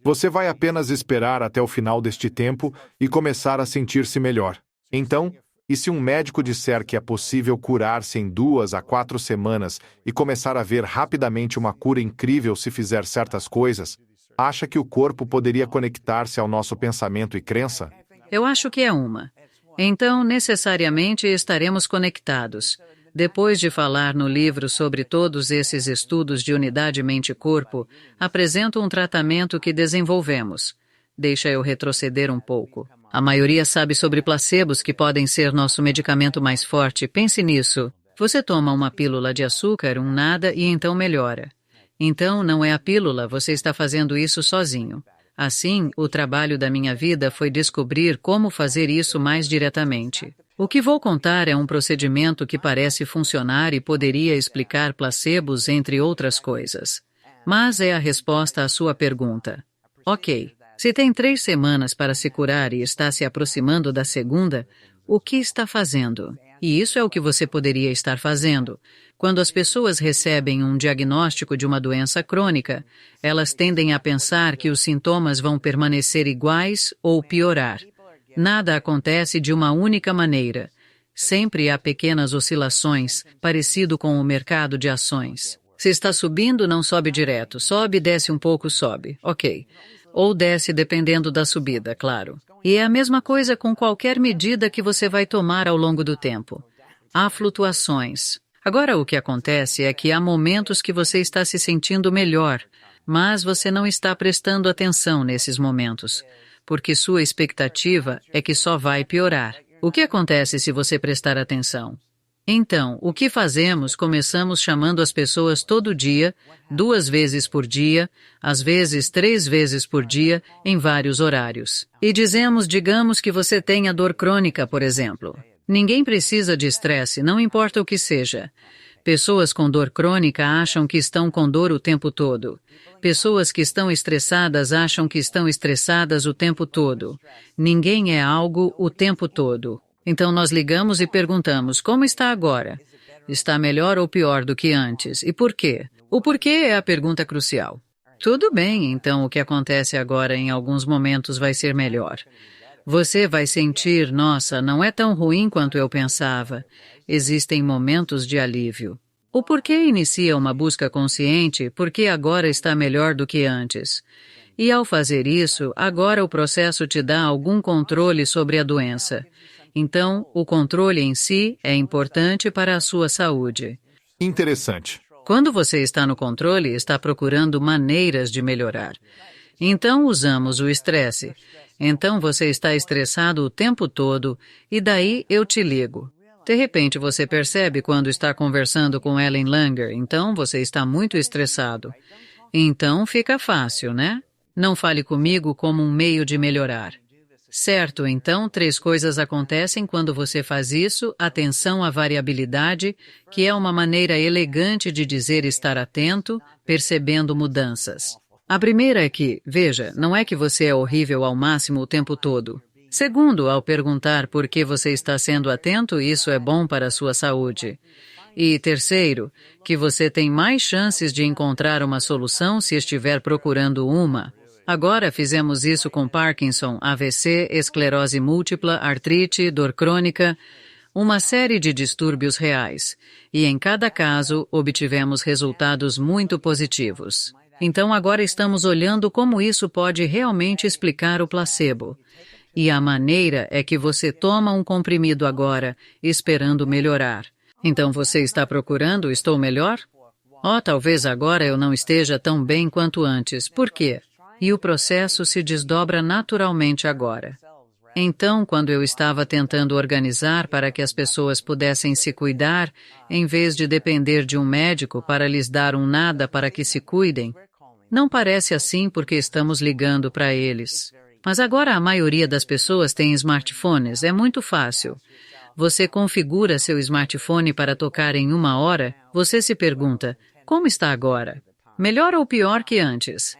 você vai apenas esperar até o final deste tempo e começar a sentir-se melhor. Então, e se um médico disser que é possível curar-se em 2 a 4 semanas e começar a ver rapidamente uma cura incrível se fizer certas coisas, acha que o corpo poderia conectar-se ao nosso pensamento e crença? Eu acho que é uma. Então, necessariamente estaremos conectados. Depois de falar no livro sobre todos esses estudos de unidade mente-corpo, apresento um tratamento que desenvolvemos. Deixa eu retroceder um pouco. A maioria sabe sobre placebos que podem ser nosso medicamento mais forte. Pense nisso. Você toma uma pílula de açúcar, um nada, e então melhora. Então, não é a pílula, você está fazendo isso sozinho. Assim, o trabalho da minha vida foi descobrir como fazer isso mais diretamente. O que vou contar é um procedimento que parece funcionar e poderia explicar placebos, entre outras coisas. Mas é a resposta à sua pergunta. Ok, se tem 3 semanas para se curar e está se aproximando da segunda, o que está fazendo? E isso é o que você poderia estar fazendo. Quando as pessoas recebem um diagnóstico de uma doença crônica, elas tendem a pensar que os sintomas vão permanecer iguais ou piorar. Nada acontece de uma única maneira. Sempre há pequenas oscilações, parecido com o mercado de ações. Se está subindo, não sobe direto. Sobe, desce um pouco, sobe. Ok. Ou desce dependendo da subida, claro. E é a mesma coisa com qualquer medida que você vai tomar ao longo do tempo. Há flutuações. Agora, o que acontece é que há momentos que você está se sentindo melhor, mas você não está prestando atenção nesses momentos, porque sua expectativa é que só vai piorar. O que acontece se você prestar atenção? Então, o que fazemos? Começamos chamando as pessoas todo dia, 2 vezes por dia, às vezes 3 vezes por dia, em vários horários. E digamos que você tenha dor crônica, por exemplo. Ninguém precisa de estresse, não importa o que seja. Pessoas com dor crônica acham que estão com dor o tempo todo. Pessoas que estão estressadas acham que estão estressadas o tempo todo. Ninguém é algo o tempo todo. Então nós ligamos e perguntamos, como está agora? Está melhor ou pior do que antes? E por quê? O porquê é a pergunta crucial. Tudo bem, então o que acontece agora em alguns momentos vai ser melhor. Você vai sentir, nossa, não é tão ruim quanto eu pensava. Existem momentos de alívio. O porquê inicia uma busca consciente, porque agora está melhor do que antes. E ao fazer isso, agora o processo te dá algum controle sobre a doença. Então, o controle em si é importante para a sua saúde. Interessante. Quando você está no controle, está procurando maneiras de melhorar. Então, usamos o estresse. Então, você está estressado o tempo todo, e daí eu te ligo. De repente, você percebe quando está conversando com Ellen Langer, então você está muito estressado. Então, fica fácil, né? Não fale comigo como um meio de melhorar. Certo, então 3 coisas acontecem quando você faz isso. Atenção à variabilidade, que é uma maneira elegante de dizer estar atento, percebendo mudanças. A primeira é que, veja, não é que você é horrível ao máximo o tempo todo. Segundo, ao perguntar por que você está sendo atento, isso é bom para a sua saúde. E terceiro, que você tem mais chances de encontrar uma solução se estiver procurando uma. Agora fizemos isso com Parkinson, AVC, esclerose múltipla, artrite, dor crônica, uma série de distúrbios reais. E em cada caso, obtivemos resultados muito positivos. Então agora estamos olhando como isso pode realmente explicar o placebo. E a maneira é que você toma um comprimido agora, esperando melhorar. Então você está procurando, estou melhor? Talvez agora eu não esteja tão bem quanto antes. Por quê? E o processo se desdobra naturalmente agora. Então, quando eu estava tentando organizar para que as pessoas pudessem se cuidar, em vez de depender de um médico para lhes dar um nada para que se cuidem, não parece assim porque estamos ligando para eles. Mas agora a maioria das pessoas tem smartphones, é muito fácil. Você configura seu smartphone para tocar em 1 hora, você se pergunta, como está agora? Melhor ou pior que antes?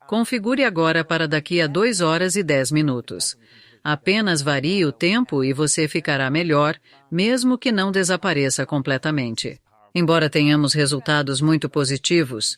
Configure agora para daqui a 2 horas e 10 minutos. Apenas varie o tempo e você ficará melhor, mesmo que não desapareça completamente. Embora tenhamos resultados muito positivos.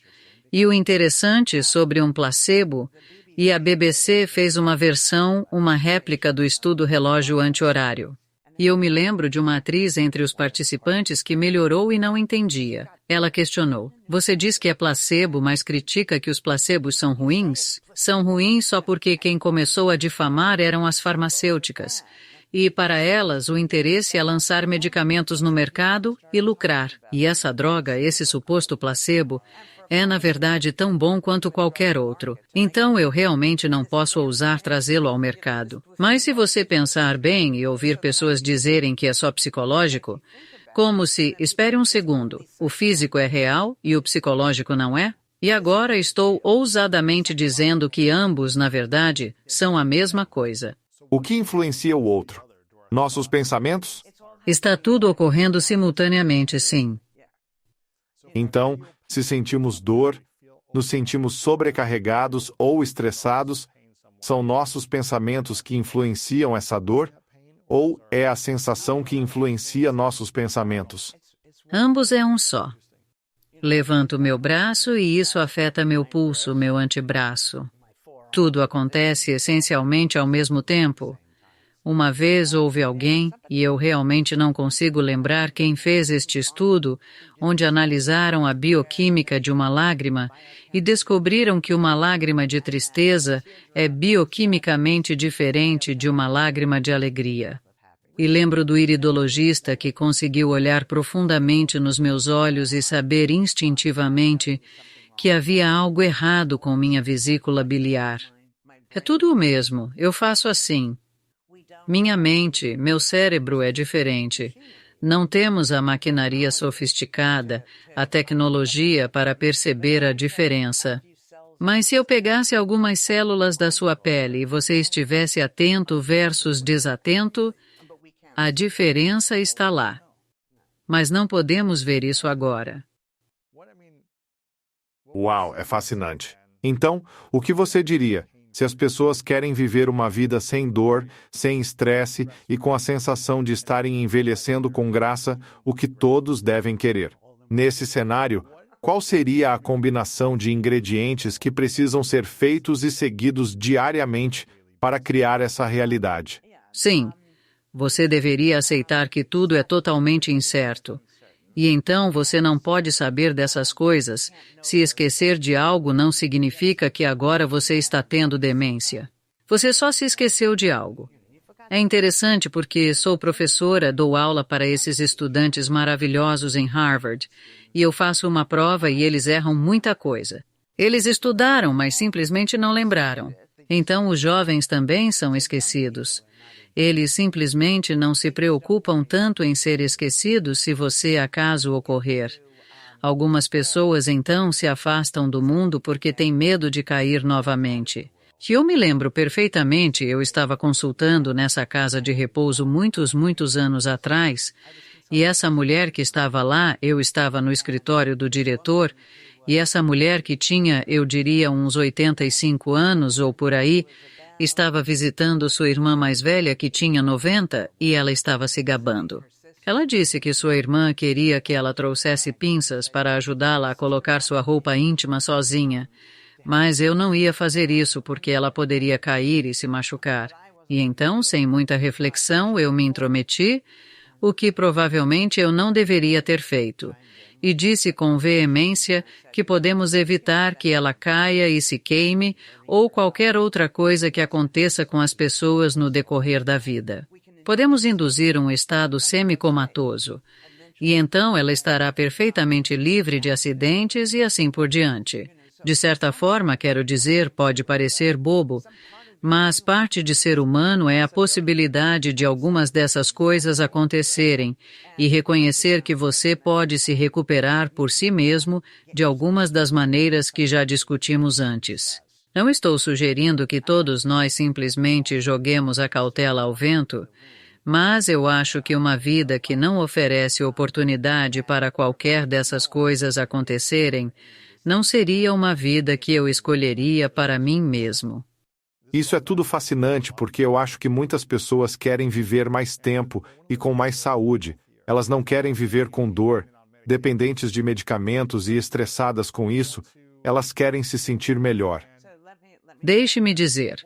E o interessante sobre um placebo, e a BBC fez uma réplica do estudo relógio anti-horário. E eu me lembro de uma atriz entre os participantes que melhorou e não entendia. Ela questionou, você diz que é placebo, mas critica que os placebos são ruins? São ruins só porque quem começou a difamar eram as farmacêuticas. E para elas o interesse é lançar medicamentos no mercado e lucrar. E essa droga, esse suposto placebo, é na verdade tão bom quanto qualquer outro. Então eu realmente não posso ousar trazê-lo ao mercado. Mas se você pensar bem e ouvir pessoas dizerem que é só psicológico, como se, espere um segundo, o físico é real e o psicológico não é? E agora estou ousadamente dizendo que ambos, na verdade, são a mesma coisa. O que influencia o outro? Nossos pensamentos? Está tudo ocorrendo simultaneamente, sim. Então, se sentimos dor, nos sentimos sobrecarregados ou estressados, são nossos pensamentos que influenciam essa dor? Ou é a sensação que influencia nossos pensamentos? Ambos é um só. Levanto meu braço e isso afeta meu pulso, meu antebraço. Tudo acontece essencialmente ao mesmo tempo. Uma vez houve alguém, e eu realmente não consigo lembrar quem fez este estudo, onde analisaram a bioquímica de uma lágrima e descobriram que uma lágrima de tristeza é bioquimicamente diferente de uma lágrima de alegria. E lembro do iridologista que conseguiu olhar profundamente nos meus olhos e saber instintivamente que havia algo errado com minha vesícula biliar. É tudo o mesmo, eu faço assim. Minha mente, meu cérebro é diferente. Não temos a maquinaria sofisticada, a tecnologia para perceber a diferença. Mas se eu pegasse algumas células da sua pele e você estivesse atento versus desatento, a diferença está lá. Mas não podemos ver isso agora. Uau, é fascinante. Então, o que você diria? Se as pessoas querem viver uma vida sem dor, sem estresse e com a sensação de estarem envelhecendo com graça, o que todos devem querer. Nesse cenário, qual seria a combinação de ingredientes que precisam ser feitos e seguidos diariamente para criar essa realidade? Sim, você deveria aceitar que tudo é totalmente incerto. E então você não pode saber dessas coisas. Se esquecer de algo não significa que agora você está tendo demência. Você só se esqueceu de algo. É interessante porque sou professora, dou aula para esses estudantes maravilhosos em Harvard, e eu faço uma prova e eles erram muita coisa. Eles estudaram, mas simplesmente não lembraram. Então os jovens também são esquecidos. Eles simplesmente não se preocupam tanto em ser esquecidos se você acaso ocorrer. Algumas pessoas então se afastam do mundo porque têm medo de cair novamente. Que eu me lembro perfeitamente, eu estava consultando nessa casa de repouso muitos anos atrás, e essa mulher que estava lá, eu estava no escritório do diretor, e essa mulher que tinha, eu diria, uns 85 anos ou por aí, estava visitando sua irmã mais velha, que tinha 90, e ela estava se gabando. Ela disse que sua irmã queria que ela trouxesse pinças para ajudá-la a colocar sua roupa íntima sozinha, mas eu não ia fazer isso porque ela poderia cair e se machucar. E então, sem muita reflexão, eu me intrometi, o que provavelmente eu não deveria ter feito, e disse com veemência que podemos evitar que ela caia e se queime ou qualquer outra coisa que aconteça com as pessoas no decorrer da vida. Podemos induzir um estado semicomatoso, e então ela estará perfeitamente livre de acidentes e assim por diante. De certa forma, quero dizer, pode parecer bobo, mas parte de ser humano é a possibilidade de algumas dessas coisas acontecerem e reconhecer que você pode se recuperar por si mesmo de algumas das maneiras que já discutimos antes. Não estou sugerindo que todos nós simplesmente joguemos a cautela ao vento, mas eu acho que uma vida que não oferece oportunidade para qualquer dessas coisas acontecerem não seria uma vida que eu escolheria para mim mesmo. Isso é tudo fascinante porque eu acho que muitas pessoas querem viver mais tempo e com mais saúde. Elas não querem viver com dor, dependentes de medicamentos e estressadas com isso. Elas querem se sentir melhor. Deixe-me dizer,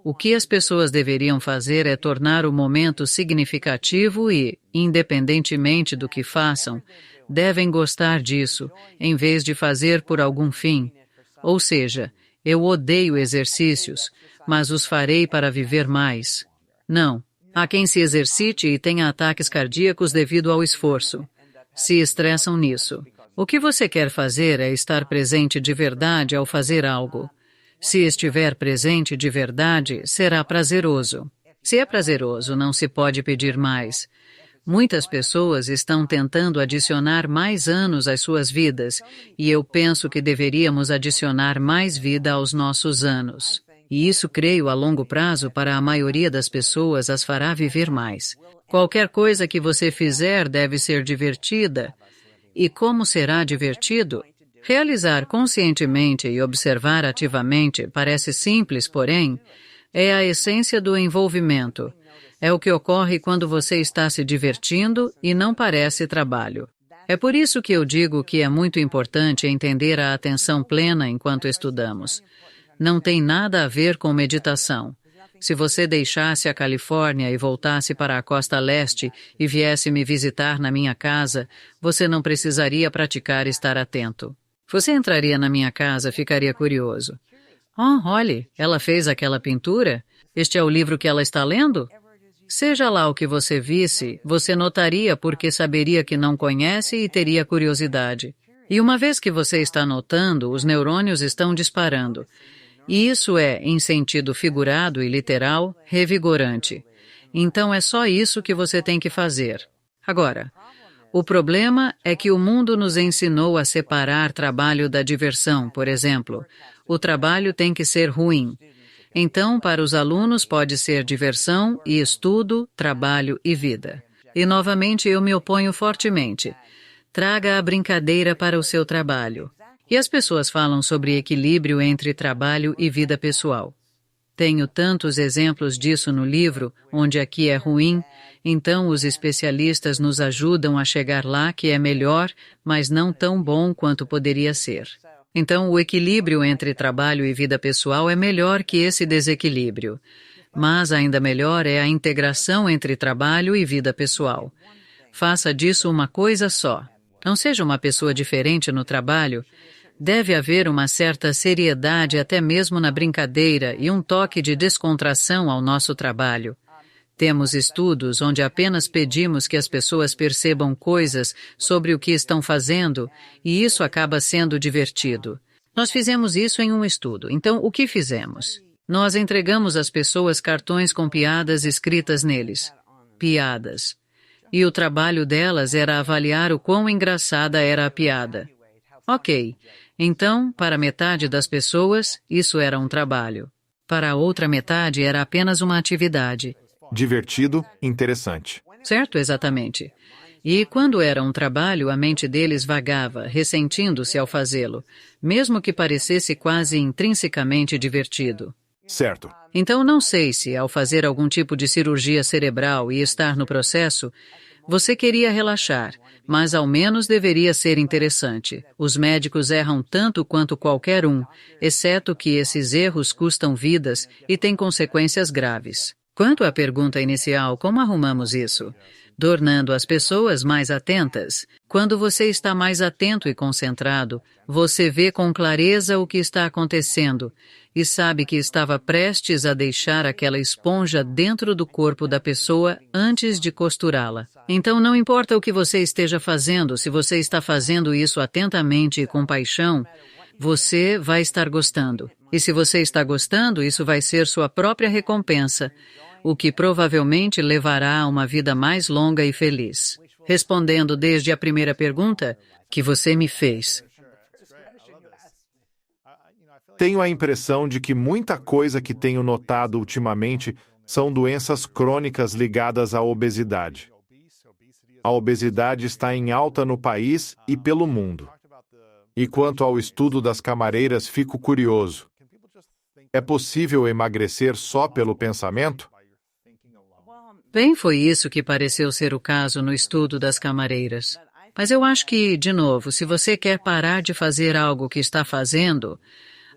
o que as pessoas deveriam fazer é tornar o momento significativo e, independentemente do que façam, devem gostar disso, em vez de fazer por algum fim. Ou seja, eu odeio exercícios, mas os farei para viver mais. Não. Há quem se exercite e tenha ataques cardíacos devido ao esforço. Se estressam nisso. O que você quer fazer é estar presente de verdade ao fazer algo. Se estiver presente de verdade, será prazeroso. Se é prazeroso, não se pode pedir mais. Muitas pessoas estão tentando adicionar mais anos às suas vidas, e eu penso que deveríamos adicionar mais vida aos nossos anos. E isso, creio, a longo prazo, para a maioria das pessoas, as fará viver mais. Qualquer coisa que você fizer deve ser divertida. E como será divertido? Realizar conscientemente e observar ativamente parece simples, porém, é a essência do envolvimento. É o que ocorre quando você está se divertindo e não parece trabalho. É por isso que eu digo que é muito importante entender a atenção plena enquanto estudamos. Não tem nada a ver com meditação. Se você deixasse a Califórnia e voltasse para a costa leste e viesse me visitar na minha casa, você não precisaria praticar estar atento. Você entraria na minha casa, ficaria curioso. Oh, olhe, ela fez aquela pintura? Este é o livro que ela está lendo? Seja lá o que você visse, você notaria porque saberia que não conhece e teria curiosidade. E uma vez que você está notando, os neurônios estão disparando. E isso é, em sentido figurado e literal, revigorante. Então é só isso que você tem que fazer. Agora, o problema é que o mundo nos ensinou a separar trabalho da diversão, por exemplo. O trabalho tem que ser ruim. Então, para os alunos pode ser diversão e estudo, trabalho e vida. E novamente eu me oponho fortemente. Traga a brincadeira para o seu trabalho. E as pessoas falam sobre equilíbrio entre trabalho e vida pessoal. Tenho tantos exemplos disso no livro, onde aqui é ruim, então os especialistas nos ajudam a chegar lá que é melhor, mas não tão bom quanto poderia ser. Então o equilíbrio entre trabalho e vida pessoal é melhor que esse desequilíbrio. Mas ainda melhor é a integração entre trabalho e vida pessoal. Faça disso uma coisa só. Não seja uma pessoa diferente no trabalho. Deve haver uma certa seriedade até mesmo na brincadeira e um toque de descontração ao nosso trabalho. Temos estudos onde apenas pedimos que as pessoas percebam coisas sobre o que estão fazendo e isso acaba sendo divertido. Nós fizemos isso em um estudo. Então, o que fizemos? Nós entregamos às pessoas cartões com piadas escritas neles. Piadas. E o trabalho delas era avaliar o quão engraçada era a piada. Ok. Então, para metade das pessoas, isso era um trabalho. Para a outra metade, era apenas uma atividade. Divertido, interessante. Certo, exatamente. E quando era um trabalho, a mente deles vagava, ressentindo-se ao fazê-lo, mesmo que parecesse quase intrinsecamente divertido. Certo. Então não sei se, ao fazer algum tipo de cirurgia cerebral e estar no processo, você queria relaxar, mas ao menos deveria ser interessante. Os médicos erram tanto quanto qualquer um, exceto que esses erros custam vidas e têm consequências graves. Quanto à pergunta inicial, como arrumamos isso? Tornando as pessoas mais atentas. Quando você está mais atento e concentrado, você vê com clareza o que está acontecendo e sabe que estava prestes a deixar aquela esponja dentro do corpo da pessoa antes de costurá-la. Então não importa o que você esteja fazendo, se você está fazendo isso atentamente e com paixão, você vai estar gostando. E se você está gostando, isso vai ser sua própria recompensa, o que provavelmente levará a uma vida mais longa e feliz. Respondendo desde a primeira pergunta que você me fez. Tenho a impressão de que muita coisa que tenho notado ultimamente são doenças crônicas ligadas à obesidade. A obesidade está em alta no país e pelo mundo. E quanto ao estudo das camareiras, fico curioso. É possível emagrecer só pelo pensamento? Bem, foi isso que pareceu ser o caso no estudo das camareiras. Mas eu acho que, de novo, se você quer parar de fazer algo que está fazendo,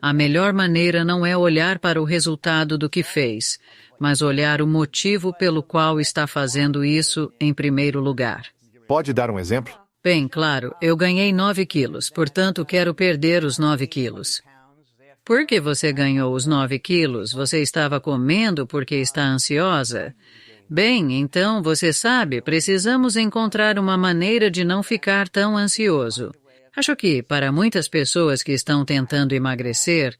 a melhor maneira não é olhar para o resultado do que fez, mas olhar o motivo pelo qual está fazendo isso em primeiro lugar. Pode dar um exemplo? Bem, claro, eu ganhei 9 quilos, portanto quero perder os 9 quilos. Por que você ganhou os 9 quilos? Você estava comendo porque está ansiosa? Bem, então, você sabe, precisamos encontrar uma maneira de não ficar tão ansioso. Acho que, para muitas pessoas que estão tentando emagrecer,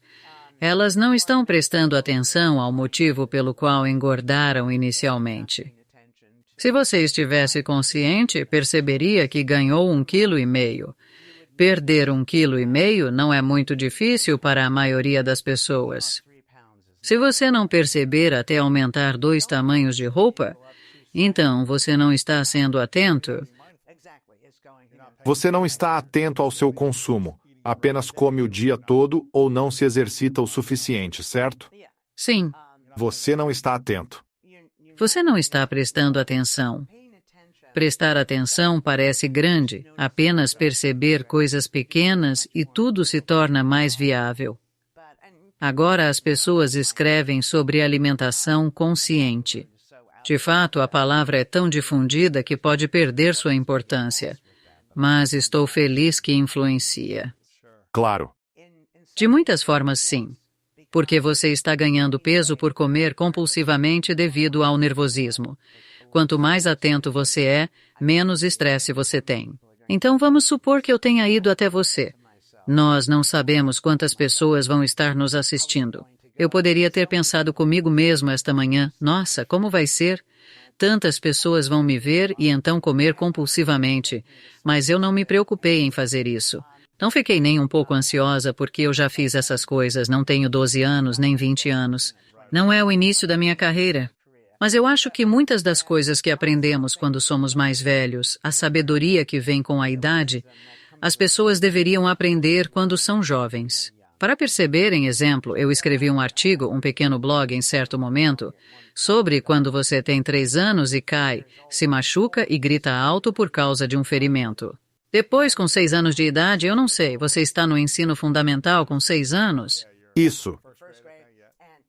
elas não estão prestando atenção ao motivo pelo qual engordaram inicialmente. Se você estivesse consciente, perceberia que ganhou 1,5 kg. Perder 1,5 kg não é muito difícil para a maioria das pessoas. Se você não perceber até aumentar 2 tamanhos de roupa, então você não está sendo atento. Você não está atento ao seu consumo. Apenas come o dia todo ou não se exercita o suficiente, certo? Sim, Você não está atento. você não está prestando atenção. Prestar atenção parece grande, apenas perceber coisas pequenas e tudo se torna mais viável. Agora as pessoas escrevem sobre alimentação consciente. De fato, a palavra é tão difundida que pode perder sua importância. Mas estou feliz que influencia. Claro. De muitas formas, sim. Porque você está ganhando peso por comer compulsivamente devido ao nervosismo. Quanto mais atento você é, menos estresse você tem. Então vamos supor que eu tenha ido até você. Nós não sabemos quantas pessoas vão estar nos assistindo. Eu poderia ter pensado comigo mesmo esta manhã, nossa, como vai ser? Tantas pessoas vão me ver e então comer compulsivamente. Mas eu não me preocupei em fazer isso. Não fiquei nem um pouco ansiosa porque eu já fiz essas coisas, não tenho 12 anos nem 20 anos. Não é o início da minha carreira. Mas eu acho que muitas das coisas que aprendemos quando somos mais velhos, a sabedoria que vem com a idade, as pessoas deveriam aprender quando são jovens. Para perceberem, exemplo, eu escrevi um artigo, um pequeno blog em certo momento, sobre quando você tem 3 anos e cai, se machuca e grita alto por causa de um ferimento. Depois, com 6 anos de idade, eu não sei, você está no ensino fundamental com 6 anos? Isso.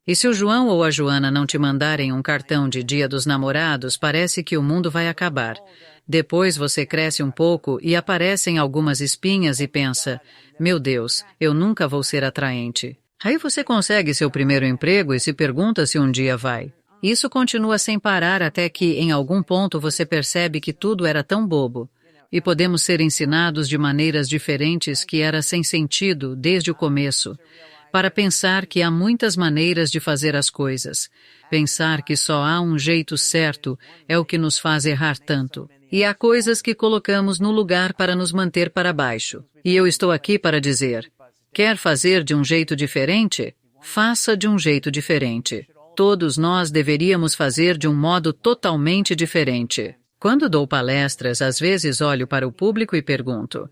E se o João ou a Joana não te mandarem um cartão de Dia dos Namorados, parece que o mundo vai acabar. Depois você cresce um pouco e aparecem algumas espinhas e pensa, meu Deus, eu nunca vou ser atraente. Aí você consegue seu primeiro emprego e se pergunta se um dia vai. Isso continua sem parar até que, em algum ponto, você percebe que tudo era tão bobo. E podemos ser ensinados de maneiras diferentes que era sem sentido desde o começo, para pensar que há muitas maneiras de fazer as coisas. Pensar que só há um jeito certo é o que nos faz errar tanto. E há coisas que colocamos no lugar para nos manter para baixo. E eu estou aqui para dizer, quer fazer de um jeito diferente? Faça de um jeito diferente. Todos nós deveríamos fazer de um modo totalmente diferente. Quando dou palestras, às vezes olho para o público e pergunto,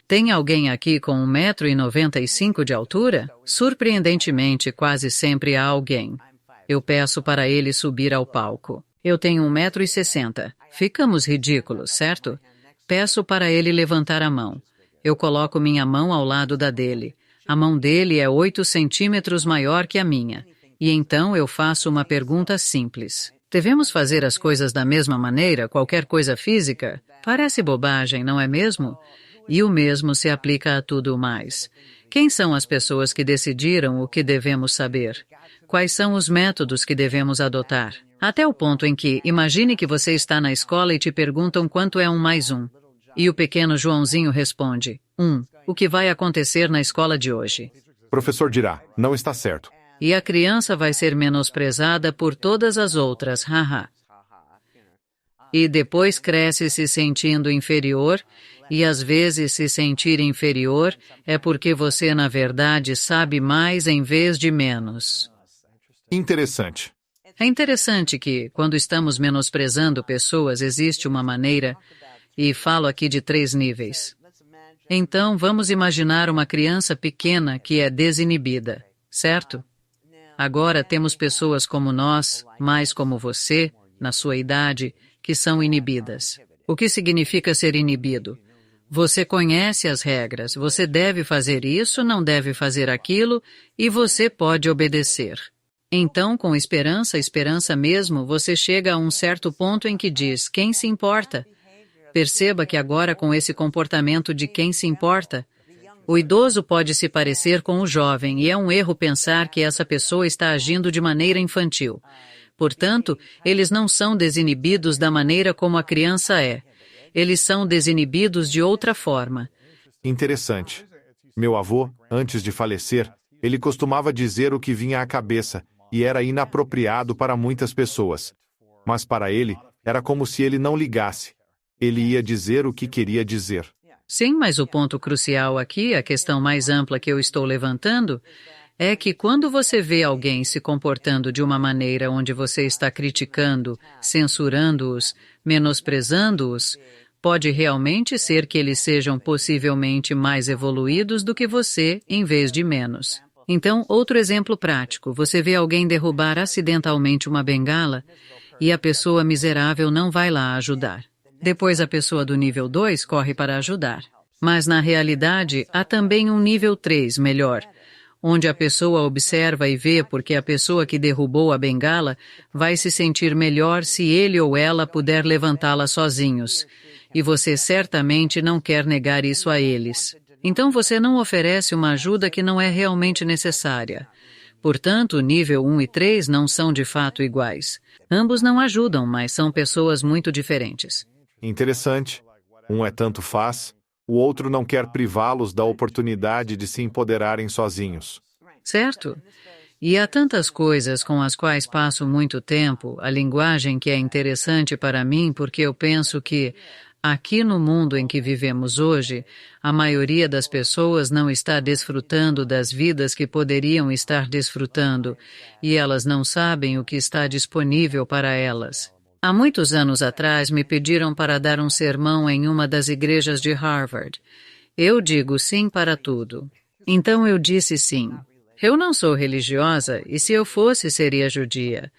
tem alguém aqui com 1,95 m de altura? Surpreendentemente, quase sempre há alguém. Eu peço para ele subir ao palco. Eu tenho 1,60 m. Ficamos ridículos, certo? Peço para ele levantar a mão. Eu coloco minha mão ao lado da dele. A mão dele é 8 centímetros maior que a minha. E então eu faço uma pergunta simples. Devemos fazer as coisas da mesma maneira, qualquer coisa física? Parece bobagem, não é mesmo? E o mesmo se aplica a tudo mais. Quem são as pessoas que decidiram o que devemos saber? Quais são os métodos que devemos adotar? Até o ponto em que, imagine que você está na escola e te perguntam quanto é 1 mais 1. E o pequeno Joãozinho responde: o que vai acontecer na escola de hoje? Professor dirá, não está certo. E a criança vai ser menosprezada por todas as outras, haha. E depois cresce se sentindo inferior, e às vezes se sentir inferior é porque você, na verdade, sabe mais em vez de menos. Interessante. É interessante que, quando estamos menosprezando pessoas, existe uma maneira, e falo aqui de 3 níveis. Então, vamos imaginar uma criança pequena que é desinibida, certo? Agora temos pessoas como nós, mais como você, na sua idade, que são inibidas. O que significa ser inibido? Você conhece as regras, você deve fazer isso, não deve fazer aquilo, e você pode obedecer. Então, com esperança mesmo, você chega a um certo ponto em que diz: quem se importa? Perceba que agora, com esse comportamento de quem se importa, o idoso pode se parecer com o jovem, e é um erro pensar que essa pessoa está agindo de maneira infantil. Portanto, eles não são desinibidos da maneira como a criança é. Eles são desinibidos de outra forma. Interessante. Meu avô, antes de falecer, ele costumava dizer o que vinha à cabeça, e era inapropriado para muitas pessoas. Mas para ele, era como se ele não ligasse. Ele ia dizer o que queria dizer. Sim, mas o ponto crucial aqui, a questão mais ampla que eu estou levantando, é que quando você vê alguém se comportando de uma maneira onde você está criticando, censurando-os, menosprezando-os, pode realmente ser que eles sejam possivelmente mais evoluídos do que você, em vez de menos. Então, outro exemplo prático, você vê alguém derrubar acidentalmente uma bengala e a pessoa miserável não vai lá ajudar. Depois a pessoa do nível 2 corre para ajudar. Mas na realidade, há também um nível 3 melhor, onde a pessoa observa e vê porque a pessoa que derrubou a bengala vai se sentir melhor se ele ou ela puder levantá-la sozinhos. E você certamente não quer negar isso a eles. Então você não oferece uma ajuda que não é realmente necessária. Portanto, nível 1 e 3 não são de fato iguais. Ambos não ajudam, mas são pessoas muito diferentes. Interessante. Um é tanto faz, o outro não quer privá-los da oportunidade de se empoderarem sozinhos. Certo? E há tantas coisas com as quais passo muito tempo, a linguagem que é interessante para mim porque eu penso que, aqui no mundo em que vivemos hoje, a maioria das pessoas não está desfrutando das vidas que poderiam estar desfrutando, e elas não sabem o que está disponível para elas. Há muitos anos atrás me pediram para dar um sermão em uma das igrejas de Harvard. Eu digo sim para tudo. Então eu disse sim. Eu não sou religiosa e se eu fosse seria judia.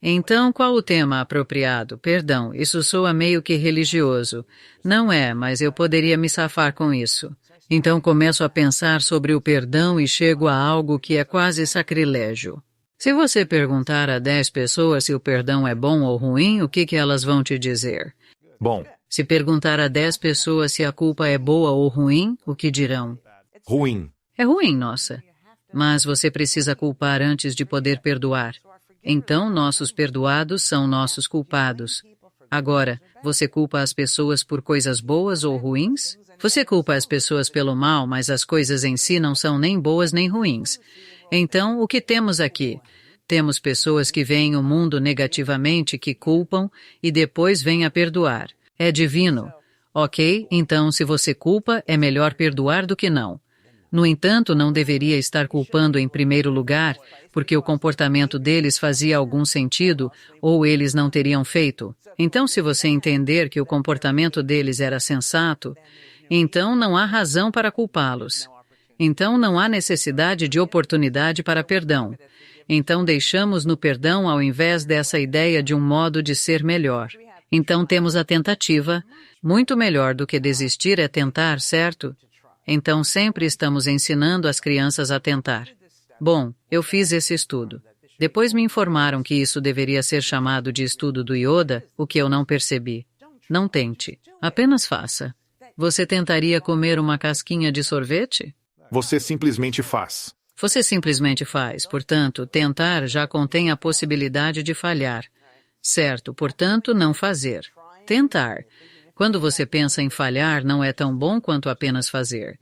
Então qual o tema apropriado? Perdão, isso soa meio que religioso. Não é, mas eu poderia me safar com isso. Então começo a pensar sobre o perdão e chego a algo que é quase sacrilégio. Se você perguntar a 10 pessoas se o perdão é bom ou ruim, o que elas vão te dizer? Bom. Se perguntar a 10 pessoas se a culpa é boa ou ruim, o que dirão? Ruim. É ruim, nossa. Mas você precisa culpar antes de poder perdoar. Então, nossos perdoados são nossos culpados. Agora, você culpa as pessoas por coisas boas ou ruins? Você culpa as pessoas pelo mal, mas as coisas em si não são nem boas nem ruins. Então, o que temos aqui? Temos pessoas que veem o mundo negativamente, que culpam e depois vêm a perdoar. É divino. Ok, então se você culpa, é melhor perdoar do que não. No entanto, não deveria estar culpando em primeiro lugar, porque o comportamento deles fazia algum sentido ou eles não teriam feito. Então, se você entender que o comportamento deles era sensato, então não há razão para culpá-los. Então não há necessidade de oportunidade para perdão. Então deixamos no perdão ao invés dessa ideia de um modo de ser melhor. Então temos a tentativa. Muito melhor do que desistir é tentar, certo? Então sempre estamos ensinando as crianças a tentar. Bom, eu fiz esse estudo. Depois me informaram que isso deveria ser chamado de estudo do Yoda, o que eu não percebi. Não tente. Apenas faça. Você tentaria comer uma casquinha de sorvete? Você simplesmente faz. Você simplesmente faz. Portanto, tentar já contém a possibilidade de falhar. Certo, portanto, não fazer. Tentar. Quando você pensa em falhar, não é tão bom quanto apenas fazer.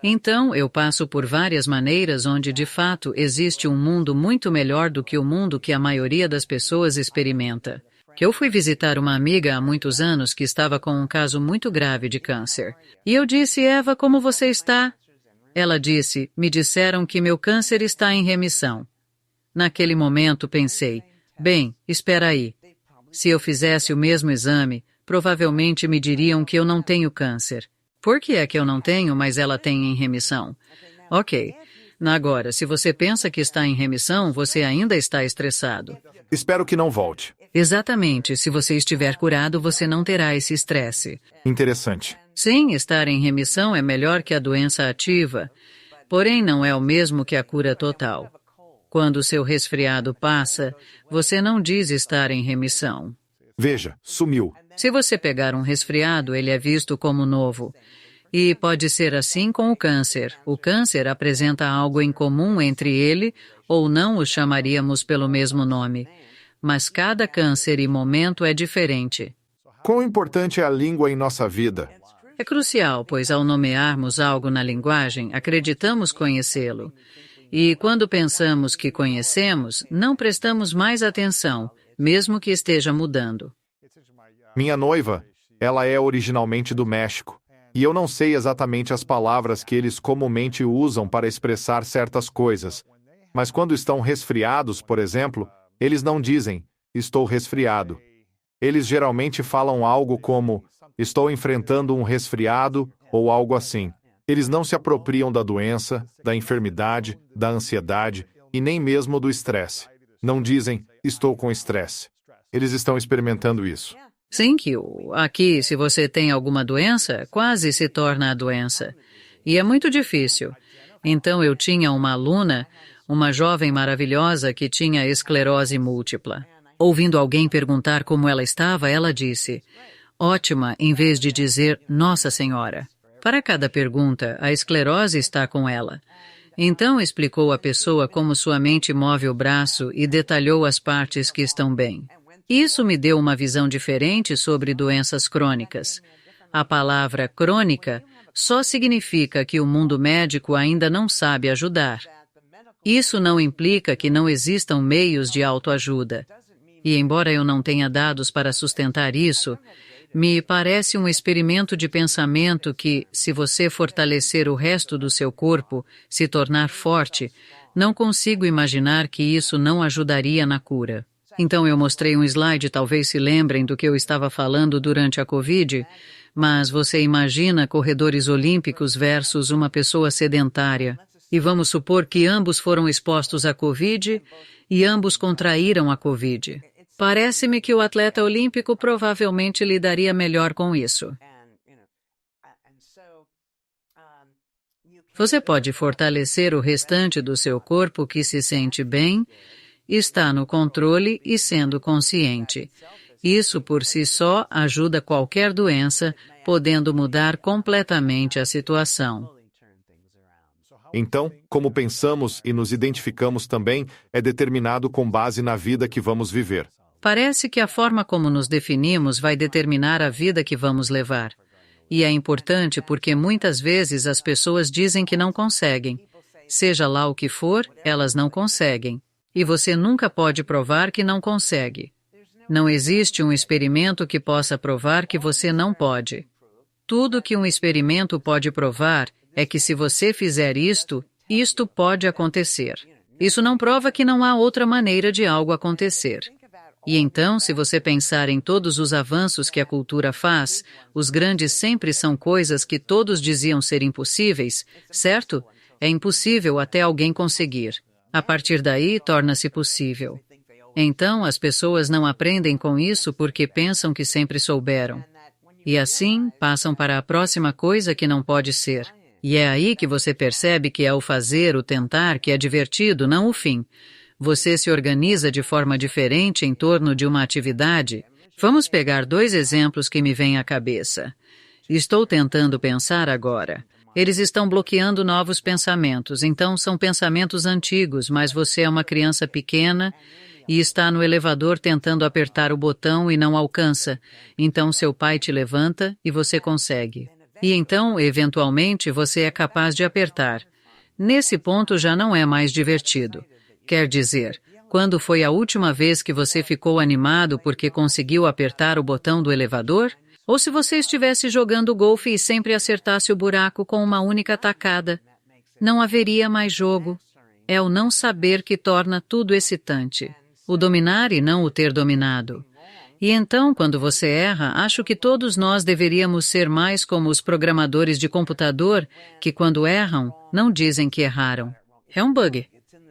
Então, eu passo por várias maneiras onde, de fato, existe um mundo muito melhor do que o mundo que a maioria das pessoas experimenta. Eu fui visitar uma amiga há muitos anos que estava com um caso muito grave de câncer. E eu disse, Eva, como você está? Ela disse, me disseram que meu câncer está em remissão. Naquele momento pensei, bem, espera aí. Se eu fizesse o mesmo exame, provavelmente me diriam que eu não tenho câncer. Por que é que eu não tenho, mas ela tem em remissão? Ok. Agora, se você pensa que está em remissão, você ainda está estressado. Espero que não volte. Exatamente. Se você estiver curado, você não terá esse estresse. Interessante. Sim, estar em remissão é melhor que a doença ativa, porém não é o mesmo que a cura total. Quando o seu resfriado passa, você não diz estar em remissão. Veja, sumiu. Se você pegar um resfriado, ele é visto como novo. E pode ser assim com o câncer. O câncer apresenta algo em comum entre ele, ou não o chamaríamos pelo mesmo nome. Mas cada câncer e momento é diferente. Quão importante é a língua em nossa vida? É crucial, pois ao nomearmos algo na linguagem, acreditamos conhecê-lo. E quando pensamos que conhecemos, não prestamos mais atenção, mesmo que esteja mudando. Minha noiva, ela é originalmente do México, e eu não sei exatamente as palavras que eles comumente usam para expressar certas coisas, mas quando estão resfriados, por exemplo, eles não dizem, estou resfriado. Eles geralmente falam algo como, estou enfrentando um resfriado, ou algo assim. Eles não se apropriam da doença, da enfermidade, da ansiedade, e nem mesmo do estresse. Não dizem, estou com estresse. Eles estão experimentando isso. Sim, que aqui, se você tem alguma doença, quase se torna a doença. E é muito difícil. Então eu tinha uma aluna, uma jovem maravilhosa que tinha esclerose múltipla. Ouvindo alguém perguntar como ela estava, ela disse, ótima, em vez de dizer, Nossa Senhora. Para cada pergunta, a esclerose está com ela. Então explicou à pessoa como sua mente move o braço e detalhou as partes que estão bem. Isso me deu uma visão diferente sobre doenças crônicas. A palavra crônica só significa que o mundo médico ainda não sabe ajudar. Isso não implica que não existam meios de autoajuda. E embora eu não tenha dados para sustentar isso, me parece um experimento de pensamento que, se você fortalecer o resto do seu corpo, se tornar forte, não consigo imaginar que isso não ajudaria na cura. Então eu mostrei um slide, talvez se lembrem do que eu estava falando durante a Covid, mas você imagina corredores olímpicos versus uma pessoa sedentária. E vamos supor que ambos foram expostos à Covid e ambos contraíram a Covid. Parece-me que o atleta olímpico provavelmente lidaria melhor com isso. Você pode fortalecer o restante do seu corpo que se sente bem, está no controle e sendo consciente. Isso por si só ajuda qualquer doença, podendo mudar completamente a situação. Então, como pensamos e nos identificamos também, é determinado com base na vida que vamos viver. Parece que a forma como nos definimos vai determinar a vida que vamos levar. E é importante porque muitas vezes as pessoas dizem que não conseguem. Seja lá o que for, elas não conseguem. E você nunca pode provar que não consegue. Não existe um experimento que possa provar que você não pode. Tudo que um experimento pode provar é que se você fizer isto pode acontecer. Isso não prova que não há outra maneira de algo acontecer. E então, se você pensar em todos os avanços que a cultura faz, os grandes sempre são coisas que todos diziam ser impossíveis, certo? É impossível até alguém conseguir. A partir daí, torna-se possível. Então, as pessoas não aprendem com isso porque pensam que sempre souberam. E assim, passam para a próxima coisa que não pode ser. E é aí que você percebe que é o fazer, o tentar, que é divertido, não o fim. Você se organiza de forma diferente em torno de uma atividade. Vamos pegar 2 exemplos que me vêm à cabeça. Estou tentando pensar agora. Eles estão bloqueando novos pensamentos, então são pensamentos antigos, mas você é uma criança pequena e está no elevador tentando apertar o botão e não alcança. Então seu pai te levanta e você consegue. E então, eventualmente, você é capaz de apertar. Nesse ponto já não é mais divertido. Quer dizer, quando foi a última vez que você ficou animado porque conseguiu apertar o botão do elevador? Ou se você estivesse jogando golfe e sempre acertasse o buraco com uma única tacada? Não haveria mais jogo. É o não saber que torna tudo excitante. O dominar e não o ter dominado. E então, quando você erra, acho que todos nós deveríamos ser mais como os programadores de computador que, quando erram, não dizem que erraram. É um bug.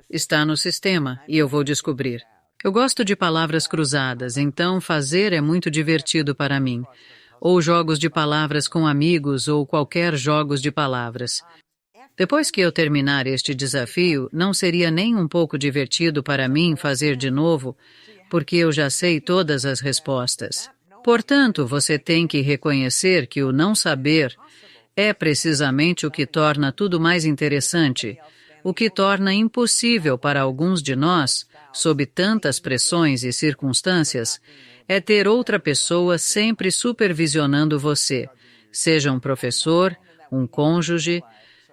Está no sistema e eu vou descobrir. Eu gosto de palavras cruzadas, então fazer é muito divertido para mim. Ou jogos de palavras com amigos ou qualquer jogos de palavras. Depois que eu terminar este desafio, não seria nem um pouco divertido para mim fazer de novo, porque eu já sei todas as respostas. Portanto, você tem que reconhecer que o não saber é precisamente o que torna tudo mais interessante, o que torna impossível para alguns de nós, sob tantas pressões e circunstâncias, é ter outra pessoa sempre supervisionando você, seja um professor, um cônjuge,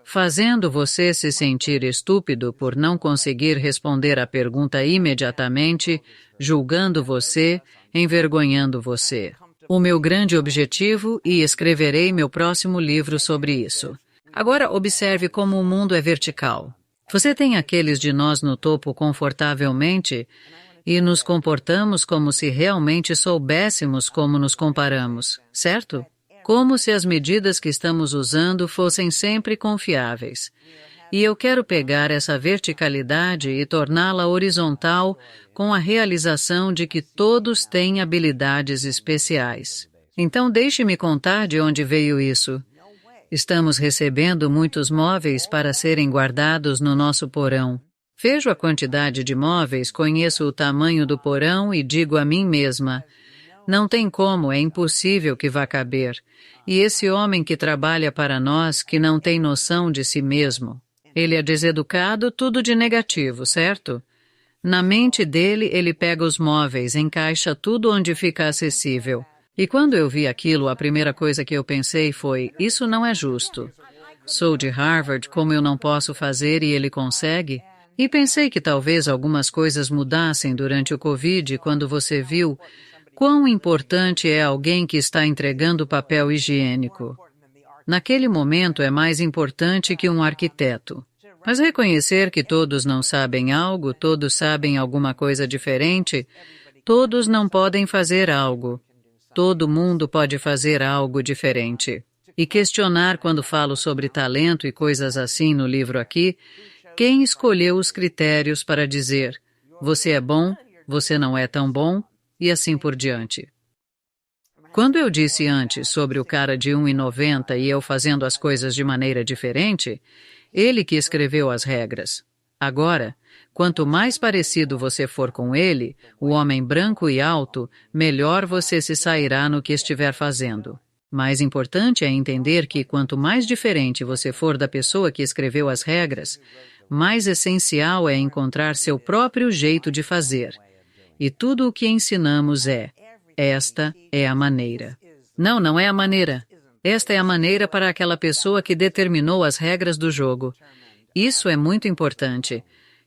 fazendo você se sentir estúpido por não conseguir responder a pergunta imediatamente, julgando você, envergonhando você. O meu grande objetivo, e escreverei meu próximo livro sobre isso. Agora observe como o mundo é vertical. Você tem aqueles de nós no topo confortavelmente e nos comportamos como se realmente soubéssemos como nos comparamos, certo? Como se as medidas que estamos usando fossem sempre confiáveis. E eu quero pegar essa verticalidade e torná-la horizontal com a realização de que todos têm habilidades especiais. Então deixe-me contar de onde veio isso. Estamos recebendo muitos móveis para serem guardados no nosso porão. Vejo a quantidade de móveis, conheço o tamanho do porão e digo a mim mesma, não tem como, é impossível que vá caber. E esse homem que trabalha para nós, que não tem noção de si mesmo, ele é deseducado, tudo de negativo, certo? Na mente dele, ele pega os móveis, encaixa tudo onde fica acessível. E quando eu vi aquilo, a primeira coisa que eu pensei foi, isso não é justo. Sou de Harvard, como eu não posso fazer e ele consegue? E pensei que talvez algumas coisas mudassem durante o Covid, quando você viu quão importante é alguém que está entregando papel higiênico. Naquele momento é mais importante que um arquiteto. Mas reconhecer que todos não sabem algo, todos sabem alguma coisa diferente, todos não podem fazer algo. Todo mundo pode fazer algo diferente. E questionar quando falo sobre talento e coisas assim no livro aqui, quem escolheu os critérios para dizer você é bom, você não é tão bom, e assim por diante. Quando eu disse antes sobre o cara de 1,90 e eu fazendo as coisas de maneira diferente, ele que escreveu as regras. Agora, quanto mais parecido você for com ele, o homem branco e alto, melhor você se sairá no que estiver fazendo. Mais importante é entender que quanto mais diferente você for da pessoa que escreveu as regras, mais essencial é encontrar seu próprio jeito de fazer. E tudo o que ensinamos é, esta é a maneira. Não, não é a maneira. Esta é a maneira para aquela pessoa que determinou as regras do jogo. Isso é muito importante.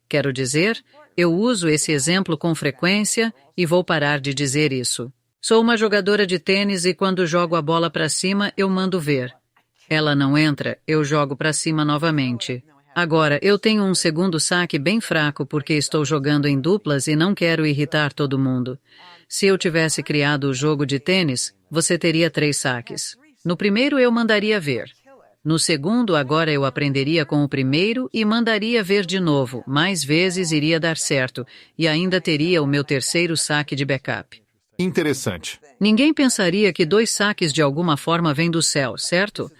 Quero dizer, eu uso esse exemplo com frequência e vou parar de dizer isso. Sou uma jogadora de tênis e quando jogo a bola para cima, eu mando ver. Ela não entra, eu jogo para cima novamente. Agora, eu tenho um segundo saque bem fraco porque estou jogando em duplas e não quero irritar todo mundo. Se eu tivesse criado o jogo de tênis, você teria 3 saques. No primeiro eu mandaria ver. No segundo, agora eu aprenderia com o primeiro e mandaria ver de novo. Mais vezes iria dar certo e ainda teria o meu terceiro saque de backup. Interessante. Ninguém pensaria que 2 saques de alguma forma vêm do céu, certo?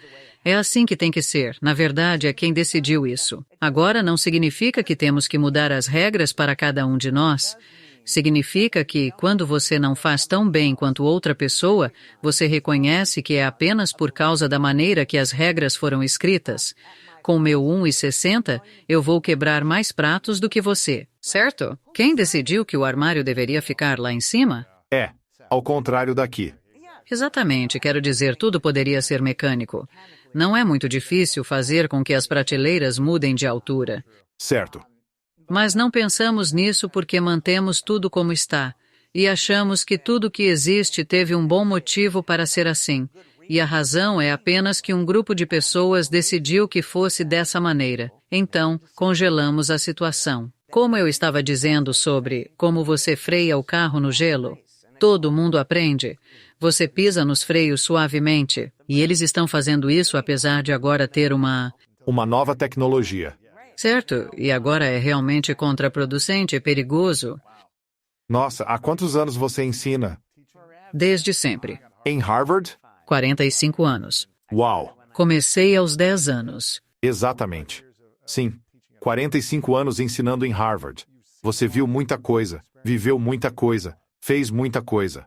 É assim que tem que ser. Na verdade, é quem decidiu isso. Agora, não significa que temos que mudar as regras para cada um de nós. Significa que, quando você não faz tão bem quanto outra pessoa, você reconhece que é apenas por causa da maneira que as regras foram escritas. Com meu 1,60, eu vou quebrar mais pratos do que você. Certo? Quem decidiu que o armário deveria ficar lá em cima? É, ao contrário daqui. Exatamente, quero dizer, tudo poderia ser mecânico. Não é muito difícil fazer com que as prateleiras mudem de altura. Certo. Mas não pensamos nisso porque mantemos tudo como está e achamos que tudo que existe teve um bom motivo para ser assim. E a razão é apenas que um grupo de pessoas decidiu que fosse dessa maneira. Então, congelamos a situação. Como eu estava dizendo sobre como você freia o carro no gelo, todo mundo aprende. Você pisa nos freios suavemente. E eles estão fazendo isso apesar de agora ter uma nova tecnologia. Certo, e agora é realmente contraproducente e perigoso. Nossa, há quantos anos você ensina? Desde sempre. Em Harvard? 45 anos. Uau! Comecei aos 10 anos. Exatamente. Sim, 45 anos ensinando em Harvard. Você viu muita coisa, viveu muita coisa, fez muita coisa.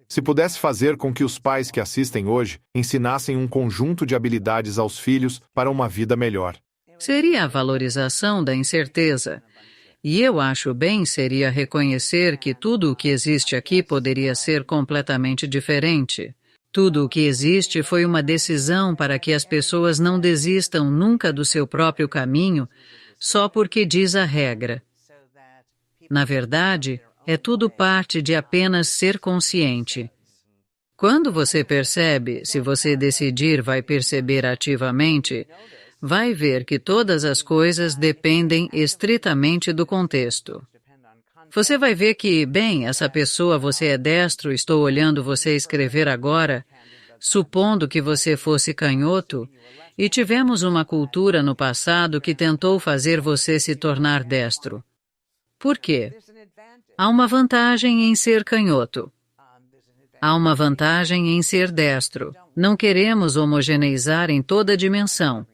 Se pudesse fazer com que os pais que assistem hoje ensinassem um conjunto de habilidades aos filhos para uma vida melhor. Seria a valorização da incerteza. E eu acho bem seria reconhecer que tudo o que existe aqui poderia ser completamente diferente. Tudo o que existe foi uma decisão para que as pessoas não desistam nunca do seu próprio caminho só porque diz a regra. Na verdade, é tudo parte de apenas ser consciente. Quando você percebe, se você decidir vai perceber ativamente, vai ver que todas as coisas dependem estritamente do contexto. Você vai ver que, bem, essa pessoa você é destro, estou olhando você escrever agora, supondo que você fosse canhoto, e tivemos uma cultura no passado que tentou fazer você se tornar destro. Por quê? Há uma vantagem em ser canhoto. Há uma vantagem em ser destro. Não queremos homogeneizar em toda a dimensão.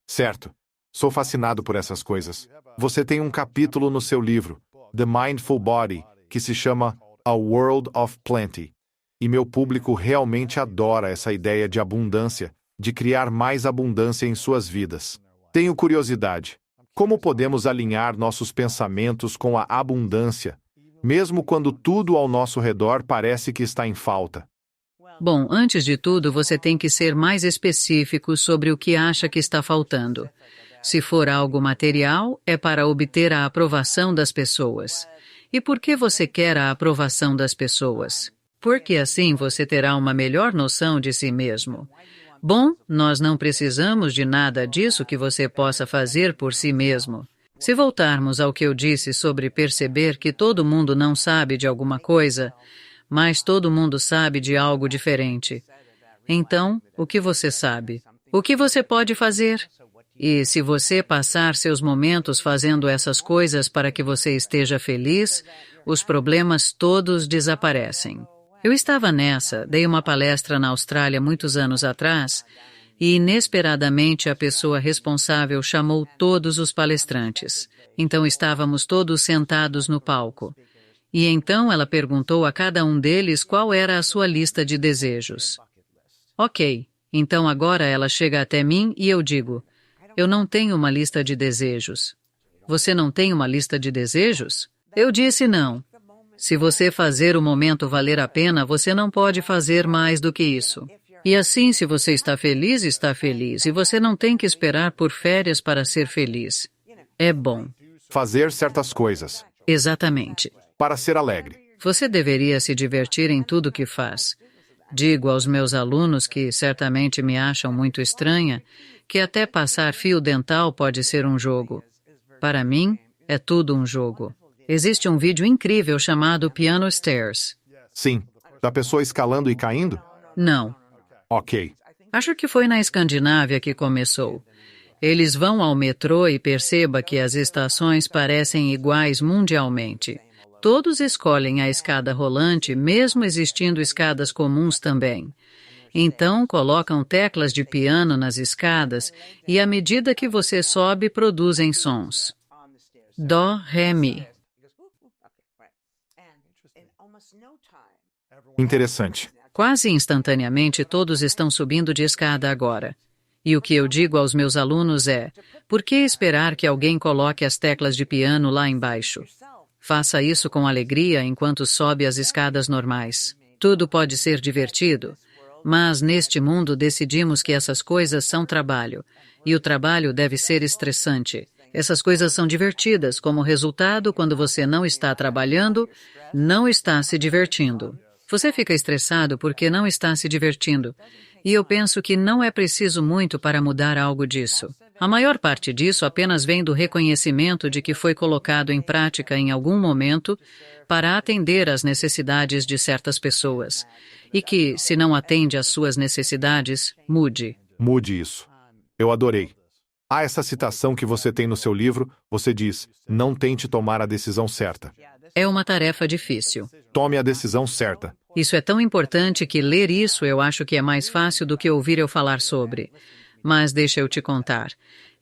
Certo. Sou fascinado por essas coisas. Você tem um capítulo no seu livro, The Mindful Body, que se chama A World of Plenty. E meu público realmente adora essa ideia de abundância, de criar mais abundância em suas vidas. Tenho curiosidade. Como podemos alinhar nossos pensamentos com a abundância, mesmo quando tudo ao nosso redor parece que está em falta? Bom, antes de tudo, você tem que ser mais específico sobre o que acha que está faltando. Se for algo material, é para obter a aprovação das pessoas. E por que você quer a aprovação das pessoas? Porque assim você terá uma melhor noção de si mesmo. Bom, nós não precisamos de nada disso que você possa fazer por si mesmo. Se voltarmos ao que eu disse sobre perceber que todo mundo não sabe de alguma coisa, mas todo mundo sabe de algo diferente. Então, o que você sabe? O que você pode fazer? E se você passar seus momentos fazendo essas coisas para que você esteja feliz, os problemas todos desaparecem. Eu estava nessa, dei uma palestra na Austrália muitos anos atrás e, inesperadamente, a pessoa responsável chamou todos os palestrantes. Então estávamos todos sentados no palco. E então ela perguntou a cada um deles qual era a sua lista de desejos. Ok, então agora ela chega até mim e eu digo, eu não tenho uma lista de desejos. Você não tem uma lista de desejos? Eu disse não. Se você fazer o momento valer a pena, você não pode fazer mais do que isso. E assim, se você está feliz, está feliz. E você não tem que esperar por férias para ser feliz. É bom. Fazer certas coisas. Exatamente. Para ser alegre. Você deveria se divertir em tudo que faz. Digo aos meus alunos, que certamente me acham muito estranha, que até passar fio dental pode ser um jogo. Para mim, é tudo um jogo. Existe um vídeo incrível chamado Piano Stairs. Sim. Da pessoa escalando e caindo? Não. Ok. Acho que foi na Escandinávia que começou. Eles vão ao metrô e perceba que as estações parecem iguais mundialmente. Todos escolhem a escada rolante, mesmo existindo escadas comuns também. Então, colocam teclas de piano nas escadas e, à medida que você sobe, produzem sons. Dó, Ré, Mi. Interessante. Quase instantaneamente, todos estão subindo de escada agora. E o que eu digo aos meus alunos é: por que esperar que alguém coloque as teclas de piano lá embaixo? Faça isso com alegria enquanto sobe as escadas normais. Tudo pode ser divertido, mas neste mundo decidimos que essas coisas são trabalho, e o trabalho deve ser estressante. Essas coisas são divertidas, como resultado, quando você não está trabalhando, não está se divertindo. Você fica estressado porque não está se divertindo. E eu penso que não é preciso muito para mudar algo disso. A maior parte disso apenas vem do reconhecimento de que foi colocado em prática em algum momento para atender às necessidades de certas pessoas. E que, se não atende às suas necessidades, mude. Mude isso. Eu adorei. Há essa citação que você tem no seu livro, você diz: não tente tomar a decisão certa. É uma tarefa difícil. Tome a decisão certa. Isso é tão importante que ler isso eu acho que é mais fácil do que ouvir eu falar sobre. Mas deixa eu te contar.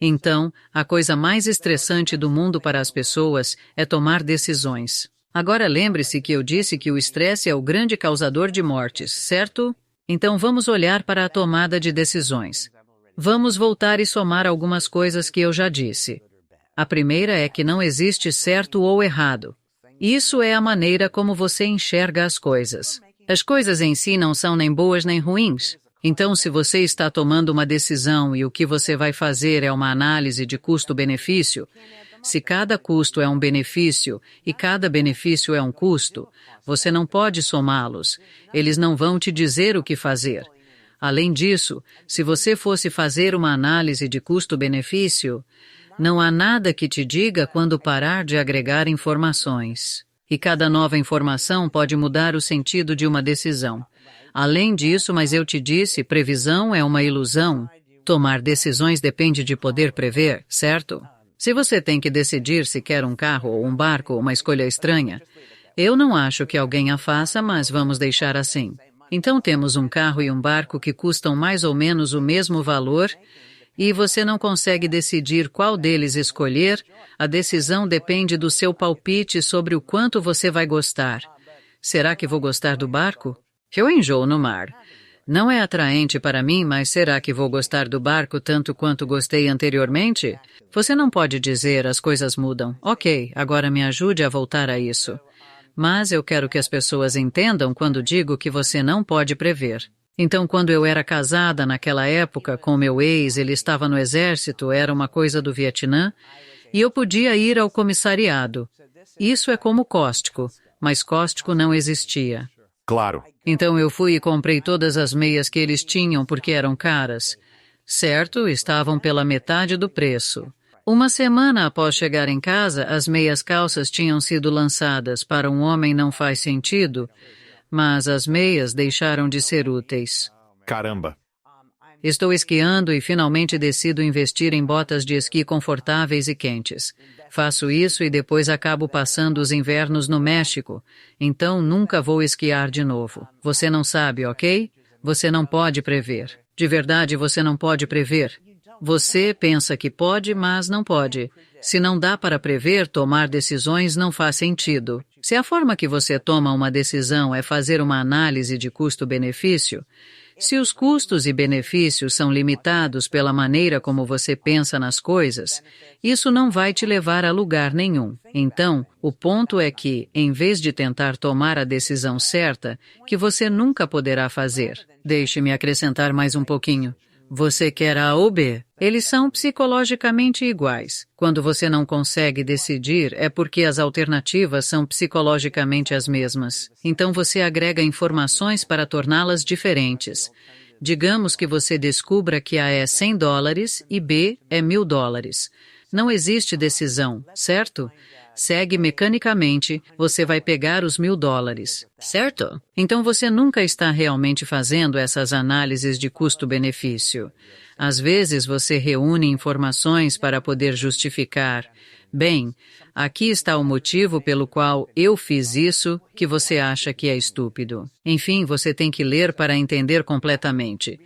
Então, a coisa mais estressante do mundo para as pessoas é tomar decisões. Agora lembre-se que eu disse que o estresse é o grande causador de mortes, certo? Então vamos olhar para a tomada de decisões. Vamos voltar e somar algumas coisas que eu já disse. A primeira é que não existe certo ou errado. Isso é a maneira como você enxerga as coisas. As coisas em si não são nem boas nem ruins. Então, se você está tomando uma decisão e o que você vai fazer é uma análise de custo-benefício, se cada custo é um benefício e cada benefício é um custo, você não pode somá-los. Eles não vão te dizer o que fazer. Além disso, se você fosse fazer uma análise de custo-benefício, não há nada que te diga quando parar de agregar informações. E cada nova informação pode mudar o sentido de uma decisão. Além disso, mas eu te disse, previsão é uma ilusão. Tomar decisões depende de poder prever, certo? Se você tem que decidir se quer um carro ou um barco, uma escolha estranha, eu não acho que alguém a faça, mas vamos deixar assim. Então temos um carro e um barco que custam mais ou menos o mesmo valor e você não consegue decidir qual deles escolher, a decisão depende do seu palpite sobre o quanto você vai gostar. Será que vou gostar do barco? Eu enjoo no mar. Não é atraente para mim, mas será que vou gostar do barco tanto quanto gostei anteriormente? Você não pode dizer as coisas mudam. Ok, agora me ajude a voltar a isso. Mas eu quero que as pessoas entendam quando digo que você não pode prever. Então, quando eu era casada naquela época com meu ex, ele estava no exército, era uma coisa do Vietnã, e eu podia ir ao comissariado. Isso é como Costco, mas Costco não existia. Claro. Então eu fui e comprei todas as meias que eles tinham porque eram caras. Certo, estavam pela metade do preço. Uma semana após chegar em casa, as meias calças tinham sido lançadas. Para um homem não faz sentido, mas as meias deixaram de ser úteis. Caramba. Estou esquiando e finalmente decido investir em botas de esqui confortáveis e quentes. Faço isso e depois acabo passando os invernos no México, então nunca vou esquiar de novo. Você não sabe, ok? Você não pode prever. De verdade, você não pode prever. Você pensa que pode, mas não pode. Se não dá para prever, tomar decisões não faz sentido. Se a forma que você toma uma decisão é fazer uma análise de custo-benefício, se os custos e benefícios são limitados pela maneira como você pensa nas coisas, isso não vai te levar a lugar nenhum. Então, o ponto é que, em vez de tentar tomar a decisão certa, que você nunca poderá fazer. Deixe-me acrescentar mais um pouquinho. Você quer A ou B? Eles são psicologicamente iguais. Quando você não consegue decidir, é porque as alternativas são psicologicamente as mesmas. Então você agrega informações para torná-las diferentes. Digamos que você descubra que A é $100 e B é $1.000. Não existe decisão, certo? Segue mecanicamente, você vai pegar os $1.000, certo? Então você nunca está realmente fazendo essas análises de custo-benefício. Às vezes você reúne informações para poder justificar. Bem, aqui está o motivo pelo qual eu fiz isso que você acha que é estúpido. Enfim, você tem que ler para entender completamente.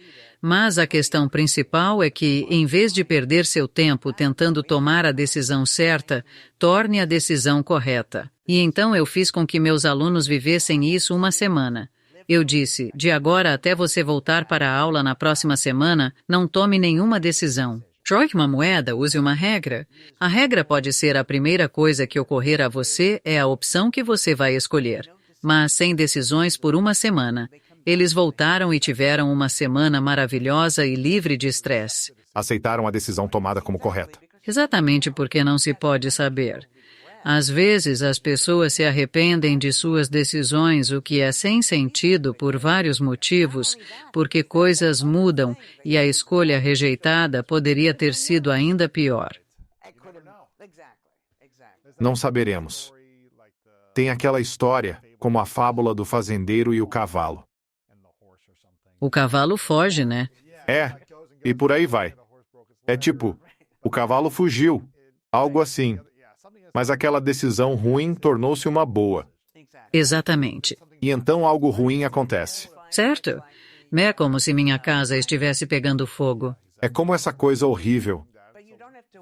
Mas a questão principal é que, em vez de perder seu tempo tentando tomar a decisão certa, torne a decisão correta. E então eu fiz com que meus alunos vivessem isso uma semana. Eu disse, de agora até você voltar para a aula na próxima semana, não tome nenhuma decisão. Troque uma moeda, use uma regra. A regra pode ser a primeira coisa que ocorrer a você é a opção que você vai escolher. Mas sem decisões por uma semana. Eles voltaram e tiveram uma semana maravilhosa e livre de estresse. Aceitaram a decisão tomada como correta. Exatamente porque não se pode saber. Às vezes, as pessoas se arrependem de suas decisões, o que é sem sentido por vários motivos, porque coisas mudam e a escolha rejeitada poderia ter sido ainda pior. Não saberemos. Tem aquela história, como a fábula do fazendeiro e o cavalo. O cavalo foge, né? E por aí vai. É tipo, o cavalo fugiu, algo assim. Mas aquela decisão ruim tornou-se uma boa. Exatamente. E então algo ruim acontece. Certo? É como se minha casa estivesse pegando fogo. É como essa coisa horrível.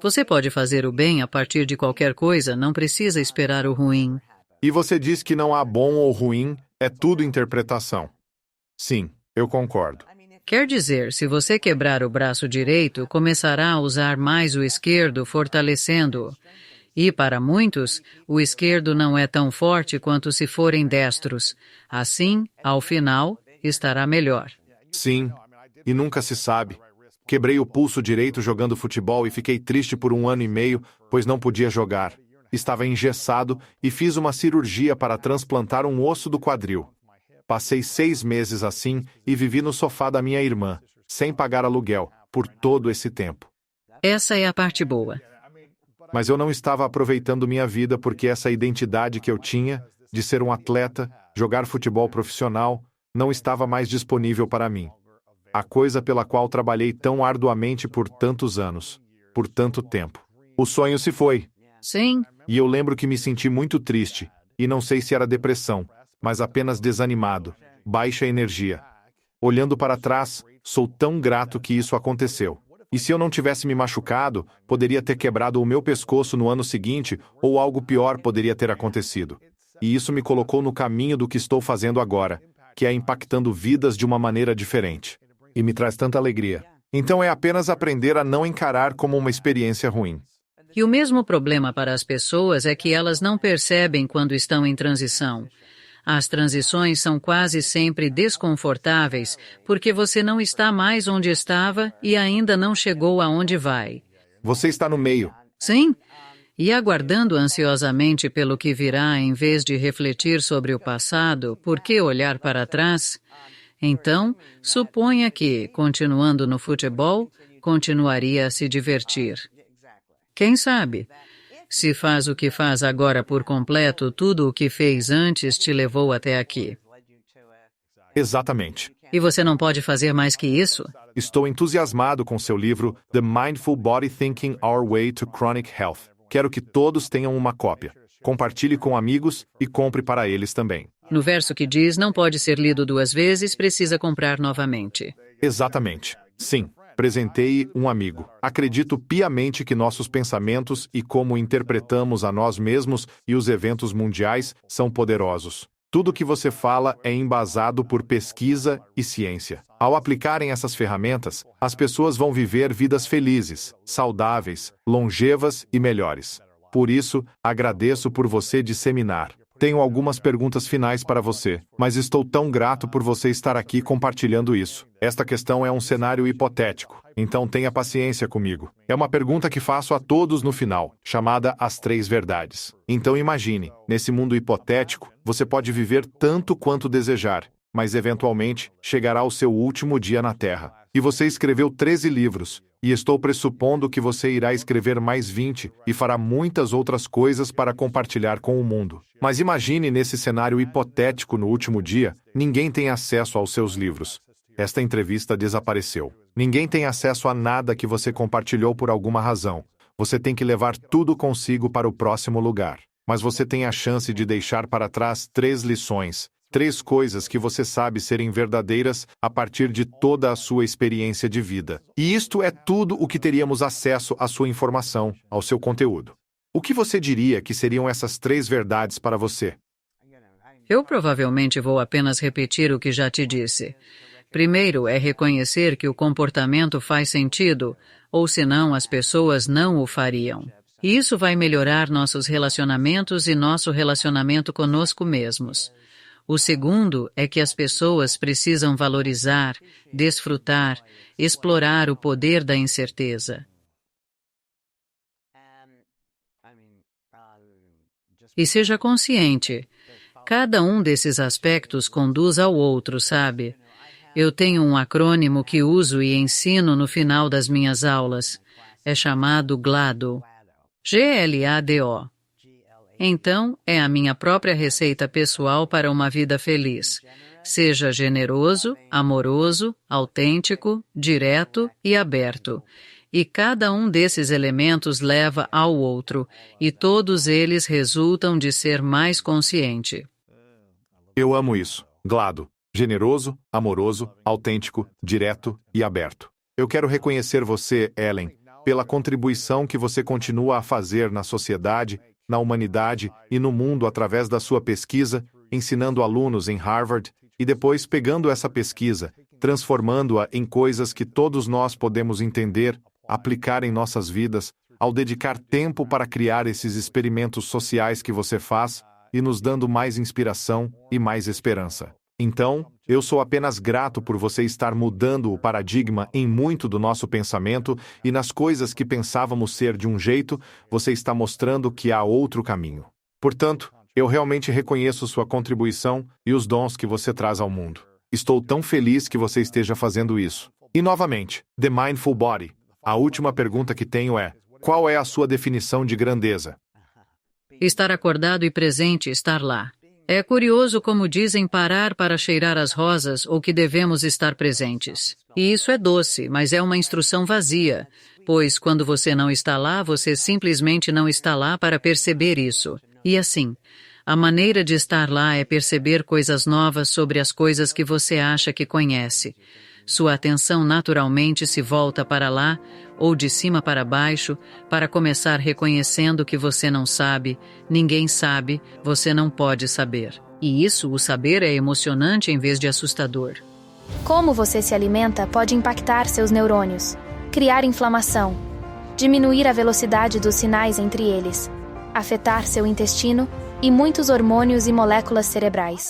Você pode fazer o bem a partir de qualquer coisa, não precisa esperar o ruim. E você diz que não há bom ou ruim, é tudo interpretação. Sim, eu concordo. Quer dizer, se você quebrar o braço direito, começará a usar mais o esquerdo, fortalecendo-o. E, para muitos, o esquerdo não é tão forte quanto se forem destros. Assim, ao final, estará melhor. Sim, e nunca se sabe. Quebrei o pulso direito jogando futebol e fiquei triste por 1 ano e meio, pois não podia jogar. Estava engessado e fiz uma cirurgia para transplantar um osso do quadril. Passei 6 meses assim e vivi no sofá da minha irmã, sem pagar aluguel, por todo esse tempo. Essa é a parte boa. Mas eu não estava aproveitando minha vida porque essa identidade que eu tinha, de ser um atleta, jogar futebol profissional, não estava mais disponível para mim. A coisa pela qual trabalhei tão arduamente por tantos anos, por tanto tempo. O sonho se foi. Sim. E eu lembro que me senti muito triste, e não sei se era depressão, mas apenas desanimado, baixa energia. Olhando para trás, sou tão grato que isso aconteceu. E se eu não tivesse me machucado, poderia ter quebrado o meu pescoço no ano seguinte, ou algo pior poderia ter acontecido. E isso me colocou no caminho do que estou fazendo agora, que é impactando vidas de uma maneira diferente. E me traz tanta alegria. Então é apenas aprender a não encarar como uma experiência ruim. E o mesmo problema para as pessoas é que elas não percebem quando estão em transição. As transições são quase sempre desconfortáveis porque você não está mais onde estava e ainda não chegou aonde vai. Você está no meio. Sim, e aguardando ansiosamente pelo que virá em vez de refletir sobre o passado, por que olhar para trás? Então, suponha que, continuando no futebol, continuaria a se divertir. Quem sabe? Se faz o que faz agora por completo, tudo o que fez antes te levou até aqui. Exatamente. E você não pode fazer mais que isso? Estou entusiasmado com seu livro The Mindful Body Thinking Our Way to Chronic Health. Quero que todos tenham uma cópia. Compartilhe com amigos e compre para eles também. No verso que diz, não pode ser lido 2 vezes, precisa comprar novamente. Exatamente. Sim. Presenteie um amigo. Acredito piamente que nossos pensamentos e como interpretamos a nós mesmos e os eventos mundiais são poderosos. Tudo que você fala é embasado por pesquisa e ciência. Ao aplicarem essas ferramentas, as pessoas vão viver vidas felizes, saudáveis, longevas e melhores. Por isso, agradeço por você disseminar. Tenho algumas perguntas finais para você, mas estou tão grato por você estar aqui compartilhando isso. Esta questão é um cenário hipotético, então tenha paciência comigo. É uma pergunta que faço a todos no final, chamada As 3 Verdades. Então imagine, nesse mundo hipotético, você pode viver tanto quanto desejar, mas eventualmente chegará o seu último dia na Terra. E você escreveu 13 livros, e estou pressupondo que você irá escrever mais 20 e fará muitas outras coisas para compartilhar com o mundo. Mas imagine nesse cenário hipotético no último dia, ninguém tem acesso aos seus livros. Esta entrevista desapareceu. Ninguém tem acesso a nada que você compartilhou por alguma razão. Você tem que levar tudo consigo para o próximo lugar. Mas você tem a chance de deixar para trás 3 lições, 3 coisas que você sabe serem verdadeiras a partir de toda a sua experiência de vida. E isto é tudo o que teríamos acesso à sua informação, ao seu conteúdo. O que você diria que seriam essas 3 verdades para você? Eu provavelmente vou apenas repetir o que já te disse. Primeiro é reconhecer que o comportamento faz sentido, ou senão as pessoas não o fariam. E isso vai melhorar nossos relacionamentos e nosso relacionamento conosco mesmos. O segundo é que as pessoas precisam valorizar, desfrutar, explorar o poder da incerteza. E seja consciente. Cada um desses aspectos conduz ao outro, sabe? Eu tenho um acrônimo que uso e ensino no final das minhas aulas. É chamado GLADO. G-L-A-D-O. Então, é a minha própria receita pessoal para uma vida feliz. Seja generoso, amoroso, autêntico, direto e aberto. E cada um desses elementos leva ao outro, e todos eles resultam de ser mais consciente. Eu amo isso. GLADO. Generoso, amoroso, autêntico, direto e aberto. Eu quero reconhecer você, Ellen, pela contribuição que você continua a fazer na sociedade, na humanidade e no mundo através da sua pesquisa, ensinando alunos em Harvard e depois pegando essa pesquisa, transformando-a em coisas que todos nós podemos entender, aplicar em nossas vidas, ao dedicar tempo para criar esses experimentos sociais que você faz e nos dando mais inspiração e mais esperança. Então, eu sou apenas grato por você estar mudando o paradigma em muito do nosso pensamento e nas coisas que pensávamos ser de um jeito, você está mostrando que há outro caminho. Portanto, eu realmente reconheço sua contribuição e os dons que você traz ao mundo. Estou tão feliz que você esteja fazendo isso. E novamente, The Mindful Body. A última pergunta que tenho é: qual é a sua definição de grandeza? Estar acordado e presente, estar lá. É curioso como dizem parar para cheirar as rosas ou que devemos estar presentes. E isso é doce, mas é uma instrução vazia, pois quando você não está lá, você simplesmente não está lá para perceber isso. E assim, a maneira de estar lá é perceber coisas novas sobre as coisas que você acha que conhece. Sua atenção naturalmente se volta para lá, ou de cima para baixo, para começar reconhecendo que você não sabe, ninguém sabe, você não pode saber. E isso, o saber, é emocionante em vez de assustador. Como você se alimenta pode impactar seus neurônios, criar inflamação, diminuir a velocidade dos sinais entre eles, afetar seu intestino e muitos hormônios e moléculas cerebrais.